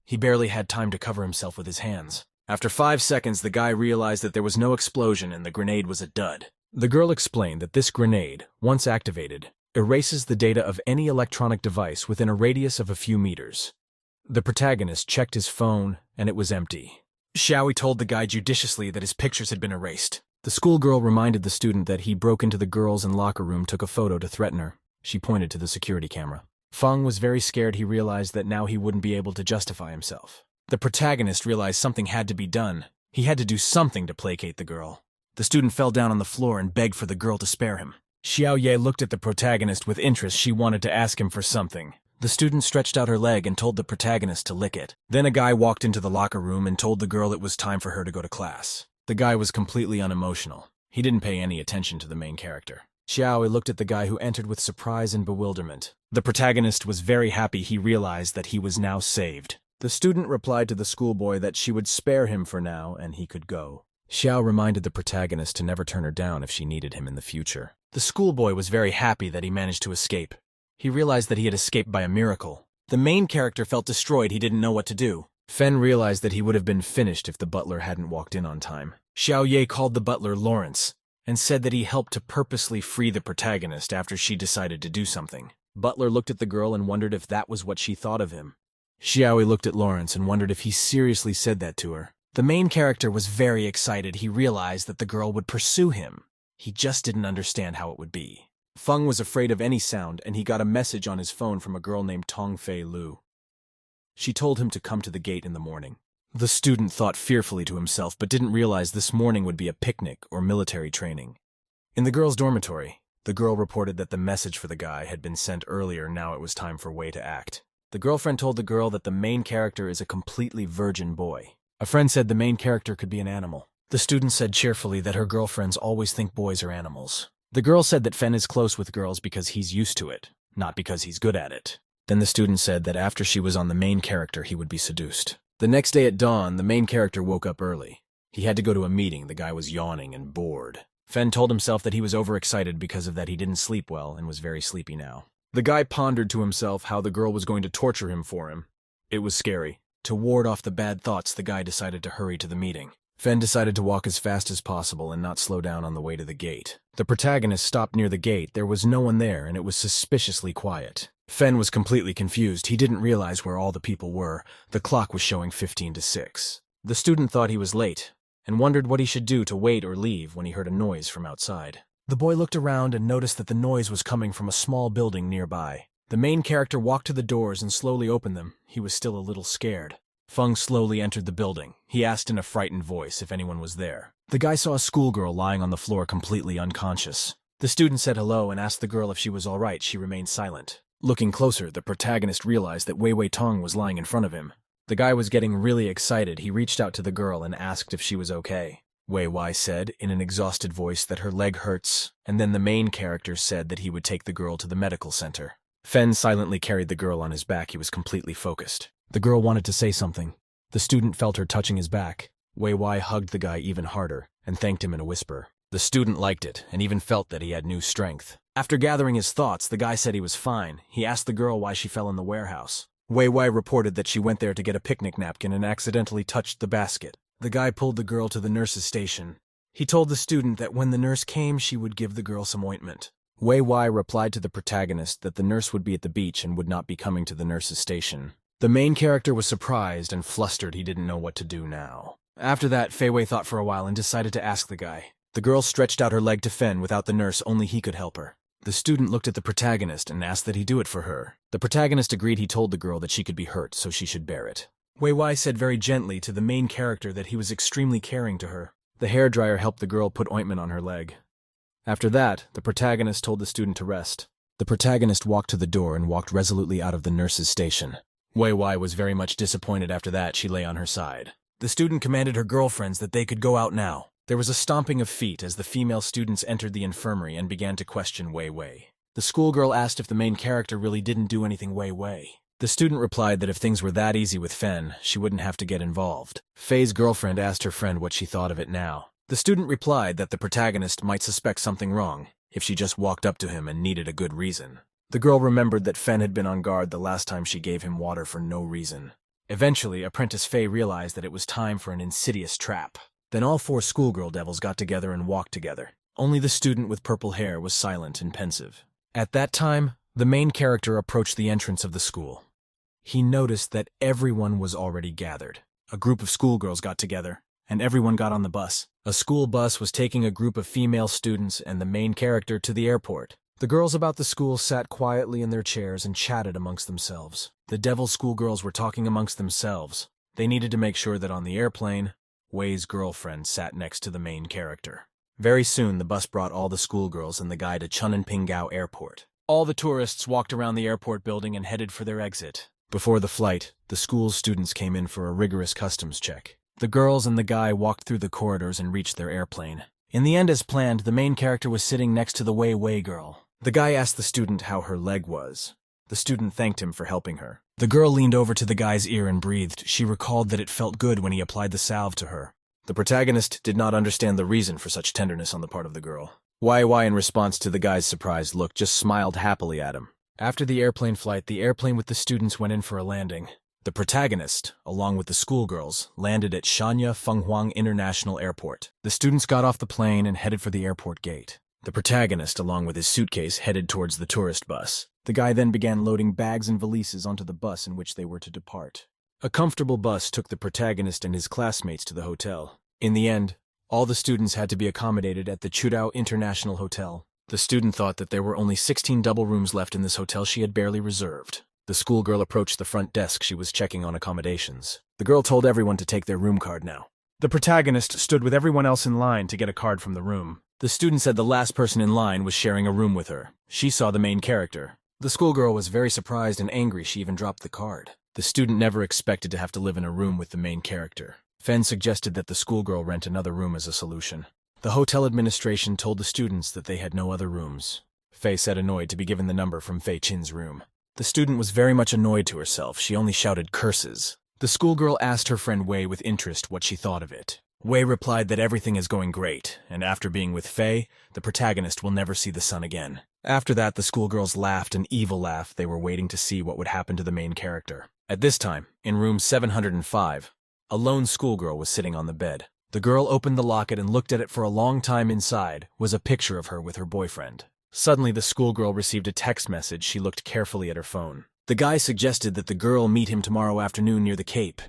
He barely had time to cover himself with his hands. After 5 seconds, the guy realized that there was no explosion and the grenade was a dud. The girl explained that this grenade, once activated, erases the data of any electronic device within a radius of a few meters. The protagonist checked his phone, and it was empty. Xiaoyi told the guy judiciously that his pictures had been erased. The schoolgirl reminded the student that he broke into the girls' and locker room, took a photo to threaten her. She pointed to the security camera. Feng was very scared. He realized that now he wouldn't be able to justify himself. The protagonist realized something had to be done. He had to do something to placate the girl. The student fell down on the floor and begged for the girl to spare him. Xiaoye looked at the protagonist with interest. She wanted to ask him for something. The student stretched out her leg and told the protagonist to lick it. Then a guy walked into the locker room and told the girl it was time for her to go to class. The guy was completely unemotional. He didn't pay any attention to the main character. Xiaoyi looked at the guy who entered with surprise and bewilderment. The protagonist was very happy. He realized that he was now saved. The student replied to the schoolboy that she would spare him for now and he could go. Xiao reminded the protagonist to never turn her down if she needed him in the future. The schoolboy was very happy that he managed to escape. He realized that he had escaped by a miracle. The main character felt destroyed. He didn't know what to do. Fen realized that he would have been finished if the butler hadn't walked in on time. Xiaoye called the butler Lawrence. and said that he helped to purposely free the protagonist after she decided to do something. Butler looked at the girl and wondered if that was what she thought of him. Xiaoi looked at Lawrence and wondered if he seriously said that to her. The main character was very excited. He realized that the girl would pursue him. He just didn't understand how it would be. Feng was afraid of any sound, and he got a message on his phone from a girl named Tong Fei Lu. She told him to come to the gate in the morning. The student thought fearfully to himself, but didn't realize this morning would be a picnic or military training. In the girls' dormitory, the girl reported that the message for the guy had been sent earlier. Now it was time for Wei to act. The girlfriend told the girl that the main character is a completely virgin boy. A friend said the main character could be an animal. The student said cheerfully that her girlfriends always think boys are animals. The girl said that Fen is close with girls because he's used to it, not because he's good at it. Then the student said that after she was on the main character, he would be seduced. The next day at dawn, the main character woke up early. He had to go to a meeting. The guy was yawning and bored. Fen told himself that he was overexcited because of that he didn't sleep well and was very sleepy now. The guy pondered to himself how the girl was going to torture him for him. It was scary. To ward off the bad thoughts, the guy decided to hurry to the meeting. Fen decided to walk as fast as possible and not slow down on the way to the gate. The protagonist stopped near the gate. There was no one there, and it was suspiciously quiet. Fen was completely confused. He didn't realize where all the people were. The clock was showing 15 to 6. The student thought he was late, and wondered what he should do to wait or leave when he heard a noise from outside. The boy looked around and noticed that the noise was coming from a small building nearby. The main character walked to the doors and slowly opened them. He was still a little scared. Feng slowly entered the building. He asked in a frightened voice if anyone was there. The guy saw a schoolgirl lying on the floor completely unconscious. The student said hello and asked the girl if she was all right. She remained silent. Looking closer, the protagonist realized that Wei Wei Tong was lying in front of him. The guy was getting really excited. He reached out to the girl and asked if she was okay. Wei Wei said in an exhausted voice that her leg hurts, and then the main character said that he would take the girl to the medical center. Fen silently carried the girl on his back. He was completely focused. The girl wanted to say something. The student felt her touching his back. Wei Wei hugged the guy even harder and thanked him in a whisper. The student liked it and even felt that he had new strength. After gathering his thoughts, the guy said he was fine. He asked the girl why she fell in the warehouse. Wei Wei reported that she went there to get a picnic napkin and accidentally touched the basket. The guy pulled the girl to the nurse's station. He told the student that when the nurse came, she would give the girl some ointment. Wei Wei replied to the protagonist that the nurse would be at the beach and would not be coming to the nurse's station. The main character was surprised and flustered. He didn't know what to do now. After that, Fei Wei thought for a while and decided to ask the guy. The girl stretched out her leg to Fen. Without the nurse, only he could help her. The student looked at the protagonist and asked that he do it for her. The protagonist agreed. He told the girl that she could be hurt, so she should bear it. Wei Wei said very gently to the main character that he was extremely caring to her. The hairdryer helped the girl put ointment on her leg. After that, the protagonist told the student to rest. The protagonist walked to the door and walked resolutely out of the nurse's station. Wei Wei was very much disappointed. After that, she lay on her side. The student commanded her girlfriends that they could go out now. There was a stomping of feet as the female students entered the infirmary and began to question Wei Wei. The schoolgirl asked if the main character really didn't do anything Wei Wei. The student replied that if things were that easy with Fen, she wouldn't have to get involved. Fei's girlfriend asked her friend what she thought of it now. The student replied that the protagonist might suspect something wrong if she just walked up to him and needed a good reason. The girl remembered that Fen had been on guard the last time she gave him water for no reason. Eventually, Apprentice Fei realized that it was time for an insidious trap. Then all four schoolgirl devils got together and walked together. Only the student with purple hair was silent and pensive. At that time, the main character approached the entrance of the school. He noticed that everyone was already gathered. A group of schoolgirls got together, and everyone got on the bus. A school bus was taking a group of female students and the main character to the airport. The girls about the school sat quietly in their chairs and chatted amongst themselves. The devil schoolgirls were talking amongst themselves. They needed to make sure that on the airplane, Wei's girlfriend sat next to the main character. Very soon, the bus brought all the schoolgirls and the guy to Chunanpingao Airport. All the tourists walked around the airport building and headed for their exit. Before the flight, the school's students came in for a rigorous customs check. The girls and the guy walked through the corridors and reached their airplane. In the end, as planned, the main character was sitting next to the Wei Wei girl. The guy asked the student how her leg was. The student thanked him for helping her. The girl leaned over to the guy's ear and breathed. She recalled that it felt good when he applied the salve to her. The protagonist did not understand the reason for such tenderness on the part of the girl. Wei Wei, in response to the guy's surprised look, just smiled happily at him. After the airplane flight, the airplane with the students went in for a landing. The protagonist, along with the schoolgirls, landed at Shanya Fenghuang International Airport. The students got off the plane and headed for the airport gate. The protagonist, along with his suitcase, headed towards the tourist bus. The guy then began loading bags and valises onto the bus in which they were to depart. A comfortable bus took the protagonist and his classmates to the hotel. In the end, all the students had to be accommodated at the Chudao International Hotel. The student thought that there were only 16 double rooms left in this hotel she had barely reserved. The schoolgirl approached the front desk she was checking on accommodations. The girl told everyone to take their room card now. The protagonist stood with everyone else in line to get a card from the room. The student said the last person in line was sharing a room with her. She saw the main character. The schoolgirl was very surprised and angry she even dropped the card. The student never expected to have to live in a room with the main character. Fen suggested that the schoolgirl rent another room as a solution. The hotel administration told the students that they had no other rooms. Fei said annoyed to be given the number from Fei Chin's room. The student was very much annoyed to herself. She only shouted curses. The schoolgirl asked her friend Wei with interest what she thought of it. Wei replied that everything is going great, and after being with Fei, the protagonist will never see the sun again. After that, the schoolgirls laughed an evil laugh. They were waiting to see what would happen to the main character. At this time, in room 705, a lone schoolgirl was sitting on the bed. The girl opened the locket and looked at it for a long time. Inside was a picture of her with her boyfriend. Suddenly, the schoolgirl received a text message. She looked carefully at her phone. The guy suggested that the girl meet him tomorrow afternoon near the Cape.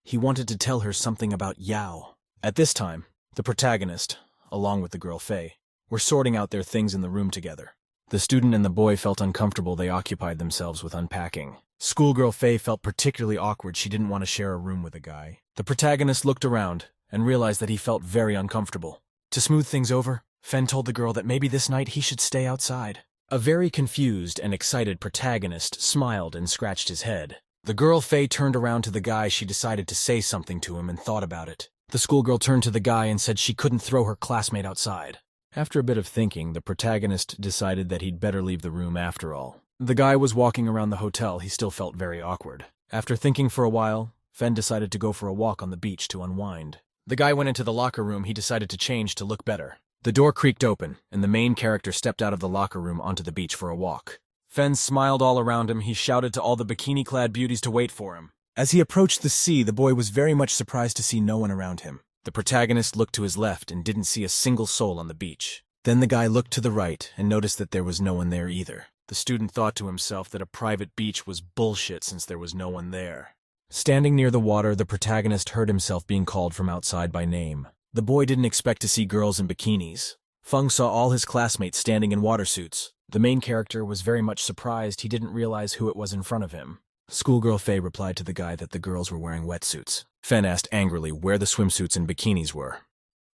He wanted to tell her something about Yao. At this time, the protagonist, along with the girl Fei, were sorting out their things in the room together. The student and the boy felt uncomfortable. They occupied themselves with unpacking. Schoolgirl Fei felt particularly awkward. She didn't want to share a room with a guy. The protagonist looked around and realized that he felt very uncomfortable. To smooth things over, Fen told the girl that maybe this night he should stay outside. A very confused and excited protagonist smiled and scratched his head. The girl Fei turned around to the guy. She decided to say something to him and thought about it. The schoolgirl turned to the guy and said she couldn't throw her classmate outside. After a bit of thinking, the protagonist decided that he'd better leave the room after all. The guy was walking around the hotel. He still felt very awkward. After thinking for a while, Fen decided to go for a walk on the beach to unwind. The guy went into the locker room. He decided to change to look better. The door creaked open, and the main character stepped out of the locker room onto the beach for a walk. Fen smiled all around him. He shouted to all the bikini-clad beauties to wait for him. As he approached the sea, the boy was very much surprised to see no one around him. The protagonist looked to his left and didn't see a single soul on the beach. Then the guy looked to the right and noticed that there was no one there either. The student thought to himself that a private beach was bullshit since there was no one there. Standing near the water, the protagonist heard himself being called from outside by name. The boy didn't expect to see girls in bikinis. Feng saw all his classmates standing in water suits. The main character was very much surprised. He didn't realize who it was in front of him. Schoolgirl Fei replied to the guy that the girls were wearing wetsuits. Fen asked angrily where the swimsuits and bikinis were.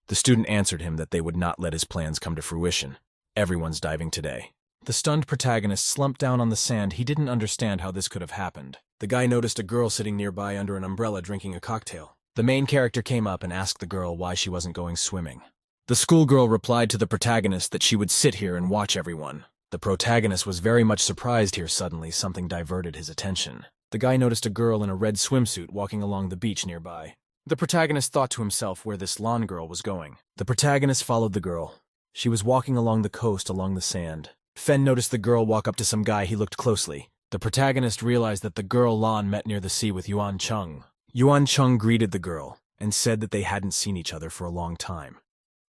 The student answered him that they would not let his plans come to fruition. Everyone's diving today. The stunned protagonist slumped down on the sand. He didn't understand how this could have happened. The guy noticed a girl sitting nearby under an umbrella drinking a cocktail. The main character came up and asked the girl why she wasn't going swimming. The schoolgirl replied to the protagonist that she would sit here and watch everyone. The protagonist was very much surprised here. Suddenly, something diverted his attention. The guy noticed a girl in a red swimsuit walking along the beach nearby. The protagonist thought to himself where this lawn girl was going. The protagonist followed the girl. She was walking along the coast along the sand. Fen noticed the girl walk up to some guy. He looked closely. The protagonist realized that the girl Lan met near the sea with Yuan Cheng. Yuan Cheng greeted the girl and said that they hadn't seen each other for a long time.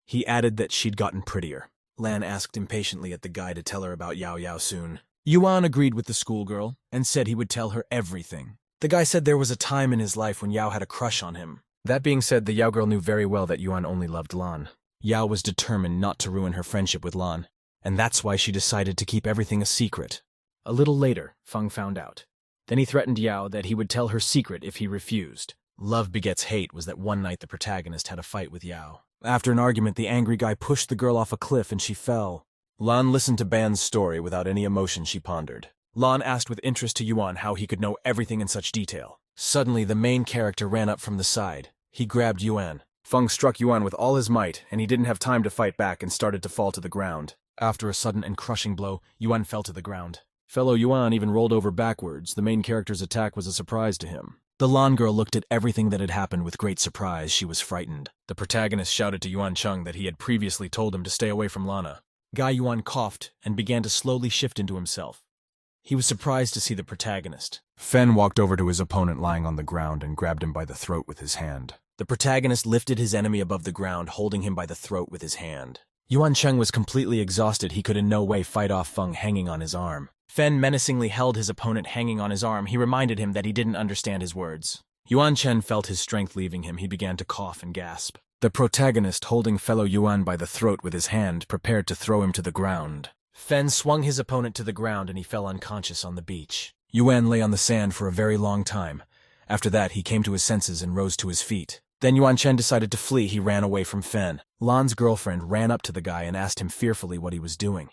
He added that she'd gotten prettier. Lan asked impatiently at the guy to tell her about Yao Yao soon. Yuan agreed with the schoolgirl and said he would tell her everything. The guy said there was a time in his life when Yao had a crush on him. That being said, the Yao girl knew very well that Yuan only loved Lan. Yao was determined not to ruin her friendship with Lan, and that's why she decided to keep everything a secret. A little later, Feng found out. Then he threatened Yao that he would tell her secret if he refused. Love begets hate was that one night the protagonist had a fight with Yao. After an argument, the angry guy pushed the girl off a cliff and she fell. Lan listened to Ban's story without any emotion. She pondered. Lan asked with interest to Yuan how he could know everything in such detail. Suddenly, the main character ran up from the side. He grabbed Yuan. Feng struck Yuan with all his might, and he didn't have time to fight back and started to fall to the ground. After a sudden and crushing blow, Yuan fell to the ground. Fellow Yuan even rolled over backwards. The main character's attack was a surprise to him. The Lan girl looked at everything that had happened with great surprise. She was frightened. The protagonist shouted to Yuan Cheng that he had previously told him to stay away from Lana. Guy Yuan coughed and began to slowly shift into himself. He was surprised to see the protagonist. Fen walked over to his opponent lying on the ground and grabbed him by the throat with his hand. The protagonist lifted his enemy above the ground, holding him by the throat with his hand. Yuan Cheng was completely exhausted. He could in no way fight off Feng hanging on his arm. Fen menacingly held his opponent hanging on his arm. He reminded him that he didn't understand his words. Yuan Chen felt his strength leaving him. He began to cough and gasp. The protagonist, holding fellow Yuan by the throat with his hand, prepared to throw him to the ground. Fen swung his opponent to the ground and he fell unconscious on the beach. Yuan lay on the sand for a very long time. After that, he came to his senses and rose to his feet. Then Yuan Chen decided to flee. He ran away from Fen. Lan's girlfriend ran up to the guy and asked him fearfully what he was doing.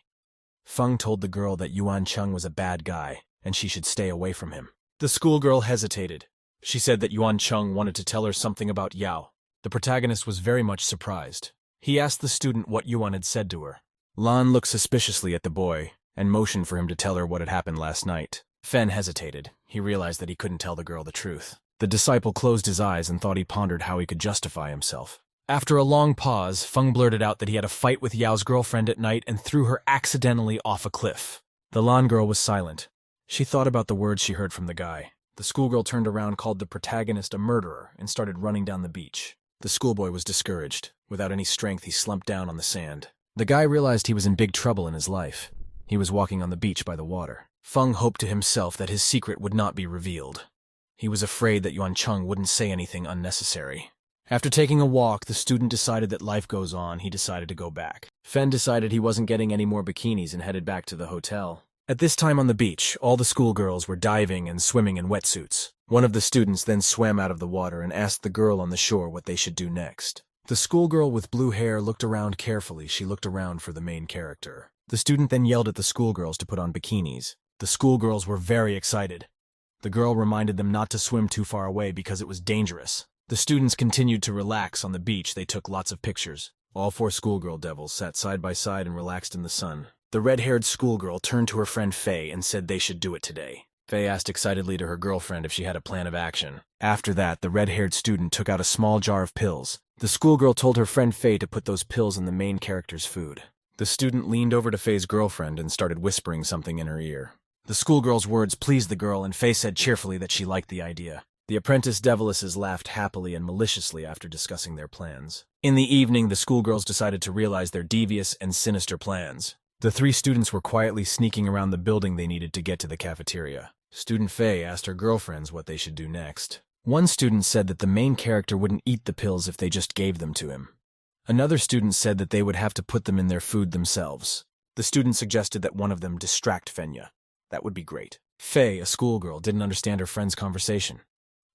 Feng told the girl that Yuan Cheng was a bad guy and she should stay away from him. The schoolgirl hesitated. She said that Yuan Cheng wanted to tell her something about Yao. The protagonist was very much surprised. He asked the student what Yuan had said to her. Lan looked suspiciously at the boy and motioned for him to tell her what had happened last night. Fen hesitated. He realized that he couldn't tell the girl the truth. The disciple closed his eyes and thought he pondered how he could justify himself. After a long pause, Feng blurted out that he had a fight with Yao's girlfriend at night and threw her accidentally off a cliff. The Lan girl was silent. She thought about the words she heard from the guy. The schoolgirl turned around, called the protagonist a murderer, and started running down the beach. The schoolboy was discouraged. Without any strength, he slumped down on the sand. The guy realized he was in big trouble in his life. He was walking on the beach by the water. Feng hoped to himself that his secret would not be revealed. He was afraid that Yuan Cheng wouldn't say anything unnecessary. After taking a walk, the student decided that life goes on. He decided to go back. Fen decided he wasn't getting any more bikinis and headed back to the hotel. At this time on the beach, all the schoolgirls were diving and swimming in wetsuits. One of the students then swam out of the water and asked the girl on the shore what they should do next. The schoolgirl with blue hair looked around carefully. She looked around for the main character. The student then yelled at the schoolgirls to put on bikinis. The schoolgirls were very excited. The girl reminded them not to swim too far away because it was dangerous. The students continued to relax on the beach. They took lots of pictures. All four schoolgirl devils sat side by side and relaxed in the sun. The red-haired schoolgirl turned to her friend Faye and said they should do it today. Faye asked excitedly to her girlfriend if she had a plan of action. After that, the red-haired student took out a small jar of pills. The schoolgirl told her friend Faye to put those pills in the main character's food. The student leaned over to Faye's girlfriend and started whispering something in her ear. The schoolgirl's words pleased the girl, and Faye said cheerfully that she liked the idea. The apprentice devilisses laughed happily and maliciously after discussing their plans. In the evening, the schoolgirls decided to realize their devious and sinister plans. The three students were quietly sneaking around the building they needed to get to the cafeteria. Student Faye asked her girlfriends what they should do next. One student said that the main character wouldn't eat the pills if they just gave them to him. Another student said that they would have to put them in their food themselves. The student suggested that one of them distract Fenya. That would be great. Faye, a schoolgirl, didn't understand her friend's conversation.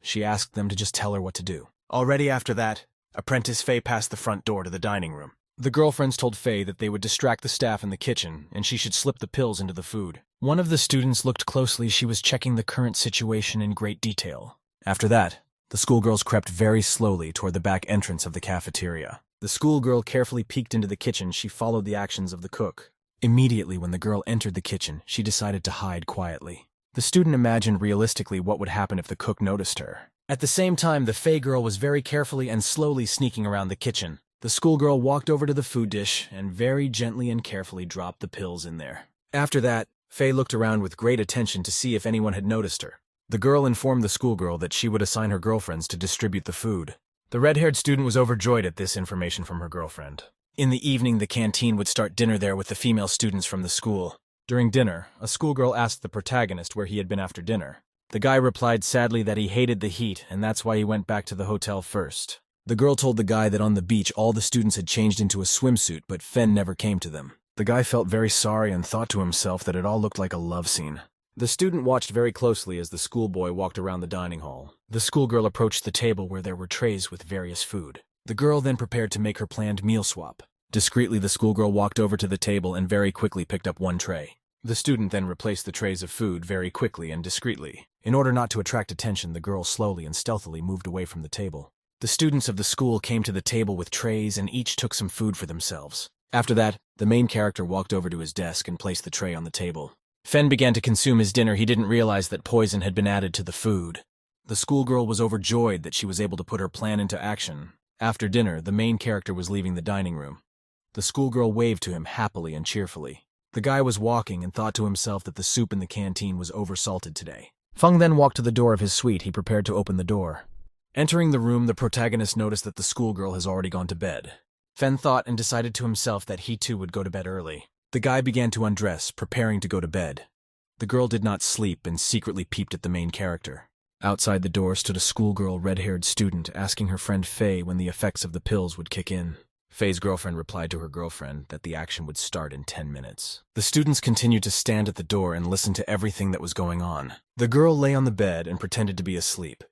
She asked them to just tell her what to do. Already after that, Apprentice Faye passed the front door to the dining room. The girlfriends told Faye that they would distract the staff in the kitchen, and she should slip the pills into the food. One of the students looked closely. She was checking the current situation in great detail. After that, the schoolgirls crept very slowly toward the back entrance of the cafeteria. The schoolgirl carefully peeked into the kitchen. She followed the actions of the cook. Immediately when the girl entered the kitchen, she decided to hide quietly. The student imagined realistically what would happen if the cook noticed her. At the same time, the Faye girl was very carefully and slowly sneaking around the kitchen. The schoolgirl walked over to the food dish and very gently and carefully dropped the pills in there. After that, Faye looked around with great attention to see if anyone had noticed her. The girl informed the schoolgirl that she would assign her girlfriends to distribute the food. The red-haired student was overjoyed at this information from her girlfriend. In the evening, the canteen would start dinner there with the female students from the school. During dinner, a schoolgirl asked the protagonist where he had been after dinner. The guy replied sadly that he hated the heat and that's why he went back to the hotel first. The girl told the guy that on the beach all the students had changed into a swimsuit, but Fen never came to them. The guy felt very sorry and thought to himself that it all looked like a love scene. The student watched very closely as the schoolboy walked around the dining hall. The schoolgirl approached the table where there were trays with various food. The girl then prepared to make her planned meal swap. Discreetly, the schoolgirl walked over to the table and very quickly picked up one tray. The student then replaced the trays of food very quickly and discreetly. In order not to attract attention, the girl slowly and stealthily moved away from the table. The students of the school came to the table with trays and each took some food for themselves. After that, the main character walked over to his desk and placed the tray on the table. Fen began to consume his dinner. He didn't realize that poison had been added to the food. The schoolgirl was overjoyed that she was able to put her plan into action. After dinner, the main character was leaving the dining room. The schoolgirl waved to him happily and cheerfully. The guy was walking and thought to himself that the soup in the canteen was oversalted today. Feng then walked to the door of his suite. He prepared to open the door. Entering the room, the protagonist noticed that the schoolgirl has already gone to bed. Fen thought and decided to himself that he too would go to bed early. The guy began to undress, preparing to go to bed. The girl did not sleep and secretly peeped at the main character. Outside the door stood a schoolgirl red-haired student asking her friend Faye when the effects of the pills would kick in. Faye's girlfriend replied to her girlfriend that the action would start in 10 minutes. The students continued to stand at the door and listen to everything that was going on. The girl lay on the bed and pretended to be asleep.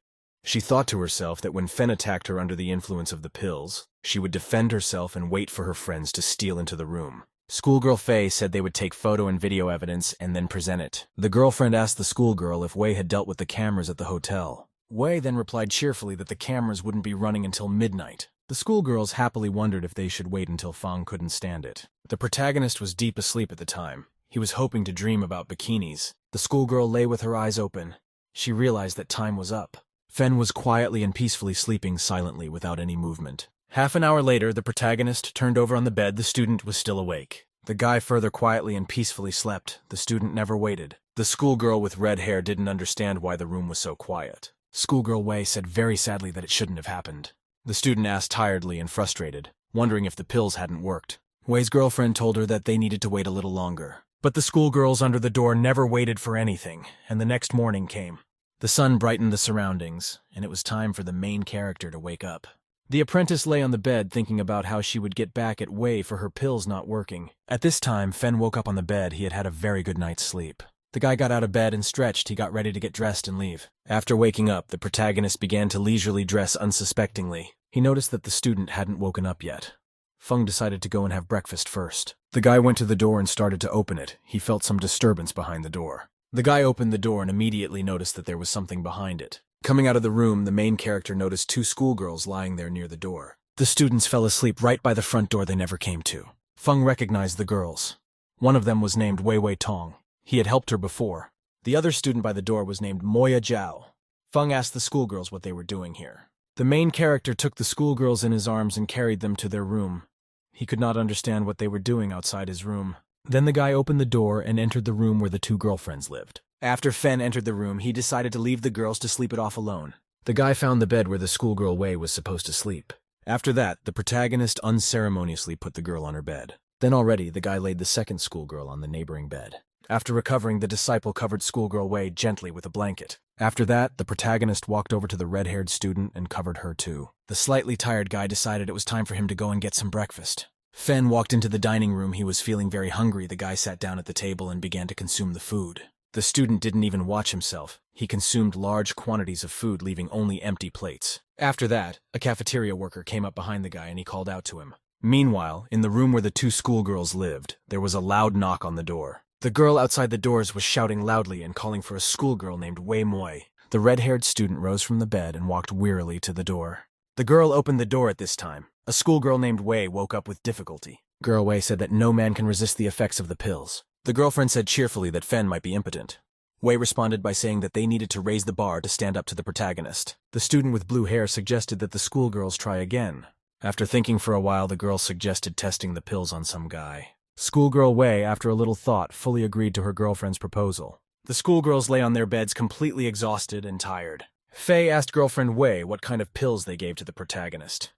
She thought to herself that when Fen attacked her under the influence of the pills, she would defend herself and wait for her friends to steal into the room. Schoolgirl Faye said they would take photo and video evidence and then present it. The girlfriend asked the schoolgirl if Wei had dealt with the cameras at the hotel. Wei then replied cheerfully that the cameras wouldn't be running until midnight. The schoolgirls happily wondered if they should wait until Fang couldn't stand it. The protagonist was deep asleep at the time. He was hoping to dream about bikinis. The schoolgirl lay with her eyes open. She realized that time was up. Fen was quietly and peacefully sleeping silently without any movement. Half an hour later, the protagonist turned over on the bed. The student was still awake. The guy further quietly and peacefully slept. The student never waited. The schoolgirl with red hair didn't understand why the room was so quiet. Schoolgirl Wei said very sadly that it shouldn't have happened. The student asked tiredly and frustrated, wondering if the pills hadn't worked. Wei's girlfriend told her that they needed to wait a little longer. But the schoolgirls under the door never waited for anything, and the next morning came. The sun brightened the surroundings, and it was time for the main character to wake up. The apprentice lay on the bed thinking about how she would get back at Wei for her pills not working. At this time, Fen woke up on the bed. He had had a very good night's sleep. The guy got out of bed and stretched. He got ready to get dressed and leave. After waking up, the protagonist began to leisurely dress unsuspectingly. He noticed that the student hadn't woken up yet. Feng decided to go and have breakfast first. The guy went to the door and started to open it. He felt some disturbance behind the door. The guy opened the door and immediately noticed that there was something behind it. Coming out of the room, the main character noticed two schoolgirls lying there near the door. The students fell asleep right by the front door they never came to. Feng recognized the girls. One of them was named Wei Wei Tong. He had helped her before. The other student by the door was named Moya Zhao. Feng asked the schoolgirls what they were doing here. The main character took the schoolgirls in his arms and carried them to their room. He could not understand what they were doing outside his room. Then the guy opened the door and entered the room where the two girlfriends lived. After Fen entered the room, he decided to leave the girls to sleep it off alone. The guy found the bed where the schoolgirl Wei was supposed to sleep. After that, the protagonist unceremoniously put the girl on her bed. Then already, the guy laid the second schoolgirl on the neighboring bed. After recovering, the disciple covered schoolgirl Wei gently with a blanket. After that, the protagonist walked over to the red-haired student and covered her too. The slightly tired guy decided it was time for him to go and get some breakfast. Fen walked into the dining room. He was feeling very hungry. The guy sat down at the table and began to consume the food. The student didn't even watch himself. He consumed large quantities of food, leaving only empty plates. After that, a cafeteria worker came up behind the guy and he called out to him. Meanwhile, in the room where the two schoolgirls lived, there was a loud knock on the door. The girl outside the doors was shouting loudly and calling for a schoolgirl named Wei Moi. The red-haired student rose from the bed and walked wearily to the door. The girl opened the door at this time. A schoolgirl named Wei woke up with difficulty. Girl Wei said that no man can resist the effects of the pills. The girlfriend said cheerfully that Fen might be impotent. Wei responded by saying that they needed to raise the bar to stand up to the protagonist. The student with blue hair suggested that the schoolgirls try again. After thinking for a while, the girl suggested testing the pills on some guy. Schoolgirl Wei, after a little thought, fully agreed to her girlfriend's proposal. The schoolgirls lay on their beds completely exhausted and tired. Fei asked girlfriend Wei what kind of pills they gave to the protagonist.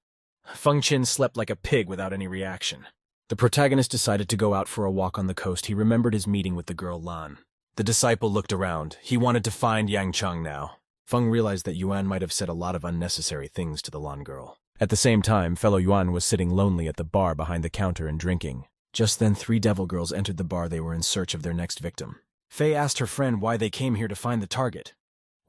Feng Qin slept like a pig without any reaction. The protagonist decided to go out for a walk on the coast. He remembered his meeting with the girl Lan. The disciple looked around. He wanted to find Yang Cheng now. Feng realized that Yuan might have said a lot of unnecessary things to the Lan girl. At the same time, fellow Yuan was sitting lonely at the bar behind the counter and drinking. Just then, 3 devil girls entered the bar. They were in search of their next victim. Fei asked her friend why they came here to find the target.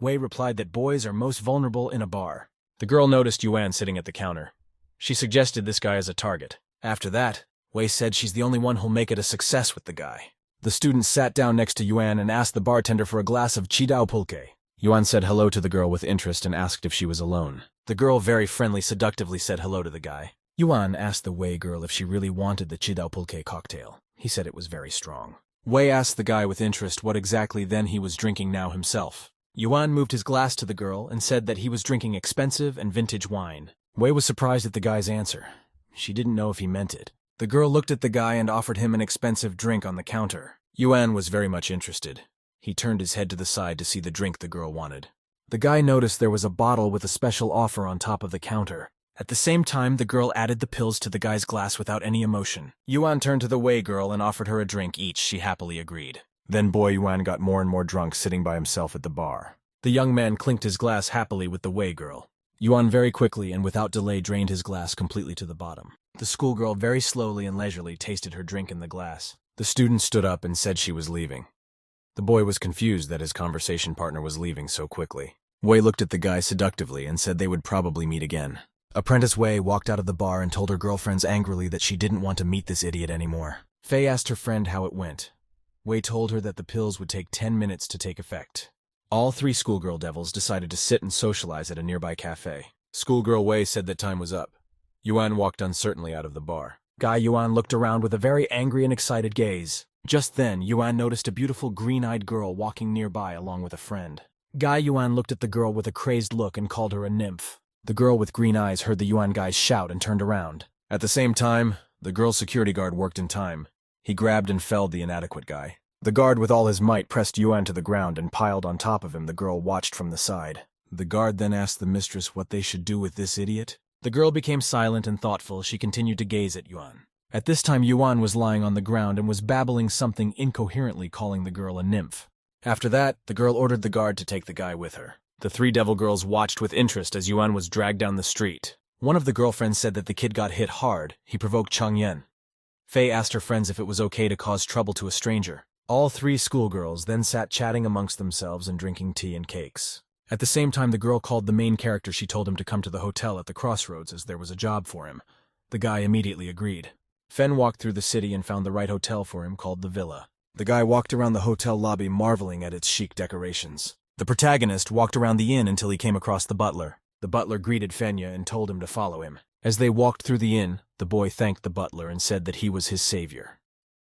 Wei replied that boys are most vulnerable in a bar. The girl noticed Yuan sitting at the counter. She suggested this guy as a target. After that, Wei said she's the only one who'll make it a success with the guy. The student sat down next to Yuan and asked the bartender for a glass of Chidao pulque. Yuan said hello to the girl with interest and asked if she was alone. The girl very friendly, seductively said hello to the guy. Yuan asked the Wei girl if she really wanted the Chidao pulque cocktail. He said it was very strong. Wei asked the guy with interest what exactly then he was drinking now himself. Yuan moved his glass to the girl and said that he was drinking expensive and vintage wine. Wei was surprised at the guy's answer. She didn't know if he meant it. The girl looked at the guy and offered him an expensive drink on the counter. Yuan was very much interested. He turned his head to the side to see the drink the girl wanted. The guy noticed there was a bottle with a special offer on top of the counter. At the same time, the girl added the pills to the guy's glass without any emotion. Yuan turned to the Wei girl and offered her a drink each. She happily agreed. Then boy Yuan got more and more drunk sitting by himself at the bar. The young man clinked his glass happily with the Wei girl. Yuan very quickly and without delay drained his glass completely to the bottom. The schoolgirl very slowly and leisurely tasted her drink in the glass. The student stood up and said she was leaving. The boy was confused that his conversation partner was leaving so quickly. Wei looked at the guy seductively and said they would probably meet again. Apprentice Wei walked out of the bar and told her girlfriends angrily that she didn't want to meet this idiot anymore. Fei asked her friend how it went. Wei told her that the pills would take 10 minutes to take effect. All 3 schoolgirl devils decided to sit and socialize at a nearby cafe. Schoolgirl Wei said that time was up. Yuan walked uncertainly out of the bar. Guy Yuan looked around with a very angry and excited gaze. Just then, Yuan noticed a beautiful green-eyed girl walking nearby along with a friend. Guy Yuan looked at the girl with a crazed look and called her a nymph. The girl with green eyes heard the Yuan guys shout and turned around. At the same time, the girl's security guard worked in time. He grabbed and felled the inadequate guy. The guard with all his might pressed Yuan to the ground and piled on top of him. The girl watched from the side. The guard then asked the mistress what they should do with this idiot. The girl became silent and thoughtful. She continued to gaze at Yuan. At this time, Yuan was lying on the ground and was babbling something incoherently, calling the girl a nymph. After that, the girl ordered the guard to take the guy with her. The 3 devil girls watched with interest as Yuan was dragged down the street. One of the girlfriends said that the kid got hit hard. He provoked Changyen. Fei asked her friends if it was okay to cause trouble to a stranger. All 3 schoolgirls then sat chatting amongst themselves and drinking tea and cakes. At the same time, the girl called the main character. She told him to come to the hotel at the crossroads as there was a job for him. The guy immediately agreed. Fen walked through the city and found the right hotel for him, called the Villa. The guy walked around the hotel lobby marveling at its chic decorations. The protagonist walked around the inn until he came across the butler. The butler greeted Fenya and told him to follow him. As they walked through the inn, the boy thanked the butler and said that he was his savior.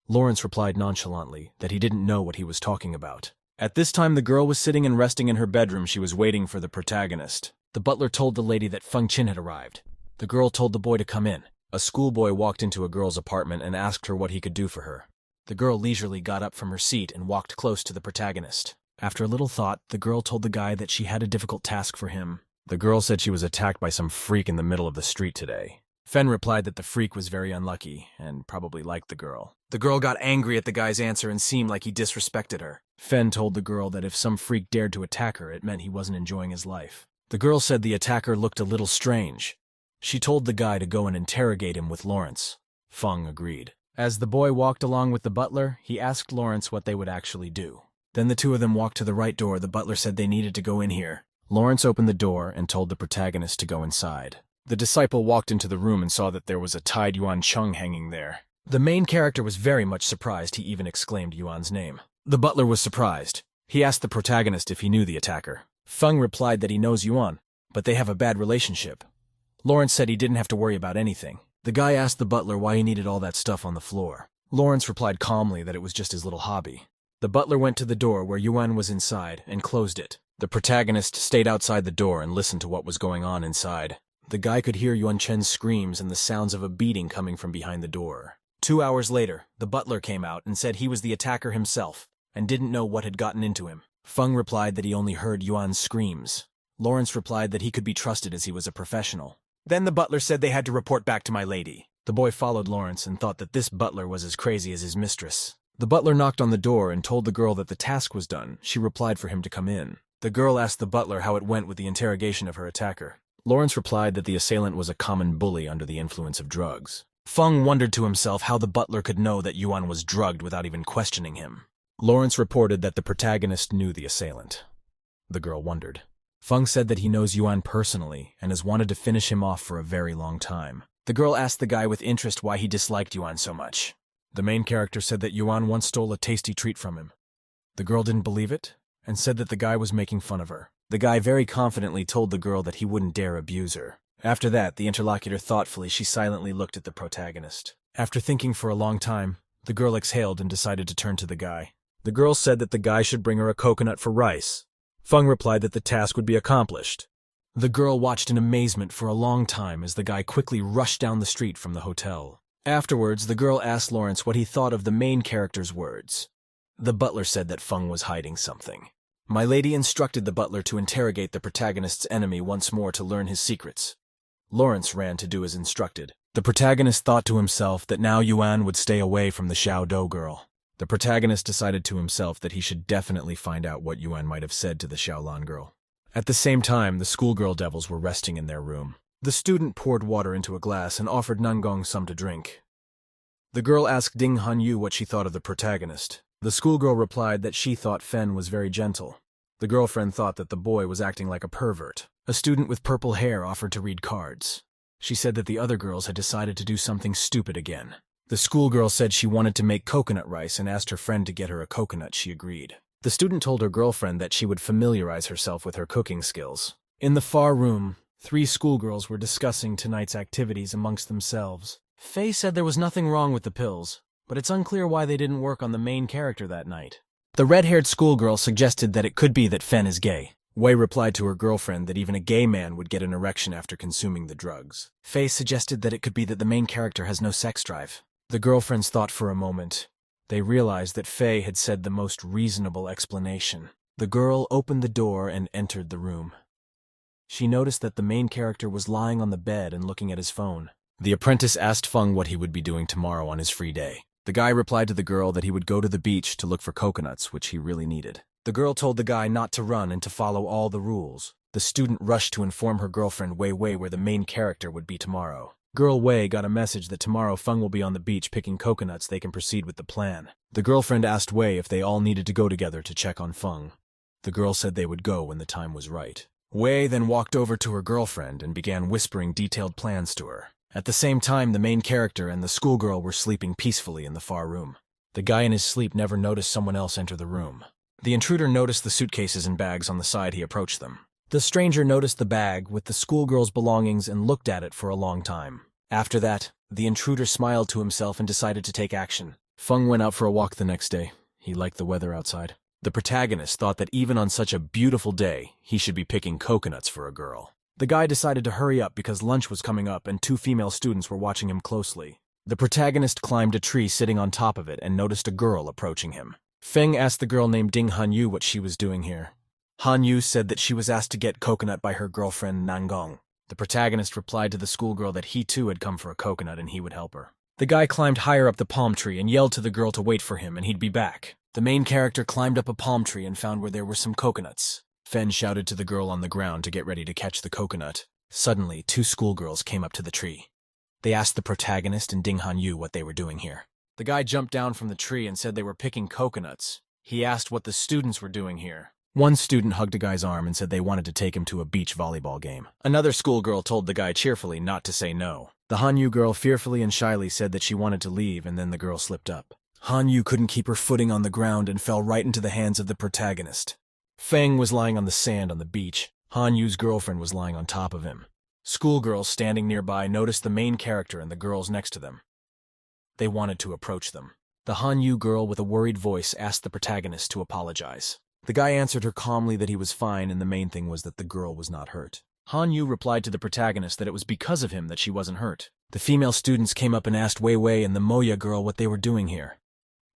Lawrence replied nonchalantly that he didn't know what he was talking about. At this time, the girl was sitting and resting in her bedroom. She was waiting for the protagonist. The butler told the lady that Feng Qin had arrived. The girl told the boy to come in. A schoolboy walked into a girl's apartment and asked her what he could do for her. The girl leisurely got up from her seat and walked close to the protagonist. After a little thought, the girl told the guy that she had a difficult task for him. The girl said she was attacked by some freak in the middle of the street today. Fen replied that the freak was very unlucky and probably liked the girl. The girl got angry at the guy's answer and seemed like he disrespected her. Fen told the girl that if some freak dared to attack her, it meant he wasn't enjoying his life. The girl said the attacker looked a little strange. She told the guy to go and interrogate him with Lawrence. Feng agreed. As the boy walked along with the butler, he asked Lawrence what they would actually do. Then the 2 of them walked to the right door. The butler said they needed to go in here. Lawrence opened the door and told the protagonist to go inside. The disciple walked into the room and saw that there was a tied Yuan Chung hanging there. The main character was very much surprised. He even exclaimed Yuan's name. The butler was surprised. He asked the protagonist if he knew the attacker. Feng replied that he knows Yuan, but they have a bad relationship. Lawrence said he didn't have to worry about anything. The guy asked the butler why he needed all that stuff on the floor. Lawrence replied calmly that it was just his little hobby. The butler went to the door where Yuan was inside and closed it. The protagonist stayed outside the door and listened to what was going on inside. The guy could hear Yuan Chen's screams and the sounds of a beating coming from behind the door. 2 hours later, the butler came out and said he was the attacker himself and didn't know what had gotten into him. Feng replied that he only heard Yuan's screams. Lawrence replied that he could be trusted as he was a professional. Then the butler said they had to report back to my lady. The boy followed Lawrence and thought that this butler was as crazy as his mistress. The butler knocked on the door and told the girl that the task was done. She replied for him to come in. The girl asked the butler how it went with the interrogation of her attacker. Lawrence replied that the assailant was a common bully under the influence of drugs. Feng wondered to himself how the butler could know that Yuan was drugged without even questioning him. Lawrence reported that the protagonist knew the assailant. The girl wondered. Feng said that he knows Yuan personally and has wanted to finish him off for a very long time. The girl asked the guy with interest why he disliked Yuan so much. The main character said that Yuan once stole a tasty treat from him. The girl didn't believe it and said that the guy was making fun of her. The guy very confidently told the girl that he wouldn't dare abuse her. After that, the interlocutor thoughtfully, she silently looked at the protagonist. After thinking for a long time, the girl exhaled and decided to turn to the guy. The girl said that the guy should bring her a coconut for rice. Feng replied that the task would be accomplished. The girl watched in amazement for a long time as the guy quickly rushed down the street from the hotel. Afterwards, the girl asked Lawrence what he thought of the main character's words. The butler said that Feng was hiding something. My lady instructed the butler to interrogate the protagonist's enemy once more to learn his secrets. Lawrence ran to do as instructed. The protagonist thought to himself that now Yuan would stay away from the Xiaodou girl. The protagonist decided to himself that he should definitely find out what Yuan might have said to the Xiaolan girl. At the same time, the schoolgirl devils were resting in their room. The student poured water into a glass and offered Nangong some to drink. The girl asked Ding Hanyu what she thought of the protagonist. The schoolgirl replied that she thought Fen was very gentle. The girlfriend thought that the boy was acting like a pervert. A student with purple hair offered to read cards. She said that the other girls had decided to do something stupid again. The schoolgirl said she wanted to make coconut rice and asked her friend to get her a coconut. She agreed. The student told her girlfriend that she would familiarize herself with her cooking skills. In the far room, 3 schoolgirls were discussing tonight's activities amongst themselves. Faye said there was nothing wrong with the pills, but it's unclear why they didn't work on the main character that night. The red-haired schoolgirl suggested that it could be that Fen is gay. Wei replied to her girlfriend that even a gay man would get an erection after consuming the drugs. Faye suggested that it could be that the main character has no sex drive. The girlfriends thought for a moment. They realized that Faye had said the most reasonable explanation. The girl opened the door and entered the room. She noticed that the main character was lying on the bed and looking at his phone. The apprentice asked Feng what he would be doing tomorrow on his free day. The guy replied to the girl that he would go to the beach to look for coconuts, which he really needed. The girl told the guy not to run and to follow all the rules. The student rushed to inform her girlfriend Wei Wei where the main character would be tomorrow. Girl Wei got a message that tomorrow Feng will be on the beach picking coconuts. They can proceed with the plan. The girlfriend asked Wei if they all needed to go together to check on Feng. The girl said they would go when the time was right. Wei then walked over to her girlfriend and began whispering detailed plans to her. At the same time, the main character and the schoolgirl were sleeping peacefully in the far room. The guy in his sleep never noticed someone else enter the room. The intruder noticed the suitcases and bags on the side. He approached them. The stranger noticed the bag with the schoolgirl's belongings and looked at it for a long time. After that, the intruder smiled to himself and decided to take action. Feng went out for a walk the next day. He liked the weather outside. The protagonist thought that even on such a beautiful day, he should be picking coconuts for a girl. The guy decided to hurry up because lunch was coming up and 2 female students were watching him closely. The protagonist climbed a tree sitting on top of it and noticed a girl approaching him. Feng asked the girl named Ding Hanyu what she was doing here. Hanyu said that she was asked to get coconut by her girlfriend Nangong. The protagonist replied to the schoolgirl that he too had come for a coconut and he would help her. The guy climbed higher up the palm tree and yelled to the girl to wait for him and he'd be back. The main character climbed up a palm tree and found where there were some coconuts. Fen shouted to the girl on the ground to get ready to catch the coconut. Suddenly, 2 schoolgirls came up to the tree. They asked the protagonist and Ding Hanyu what they were doing here. The guy jumped down from the tree and said they were picking coconuts. He asked what the students were doing here. One student hugged a guy's arm and said they wanted to take him to a beach volleyball game. Another schoolgirl told the guy cheerfully not to say no. The Hanyu girl fearfully and shyly said that she wanted to leave, and then the girl slipped up. Hanyu couldn't keep her footing on the ground and fell right into the hands of the protagonist. Feng was lying on the sand on the beach. Hanyu's girlfriend was lying on top of him. Schoolgirls standing nearby noticed the main character and the girls next to them. They wanted to approach them. The Hanyu girl with a worried voice asked the protagonist to apologize. The guy answered her calmly that he was fine and the main thing was that the girl was not hurt. Hanyu replied to the protagonist that it was because of him that she wasn't hurt. The female students came up and asked Wei Wei and the Moya girl what they were doing here.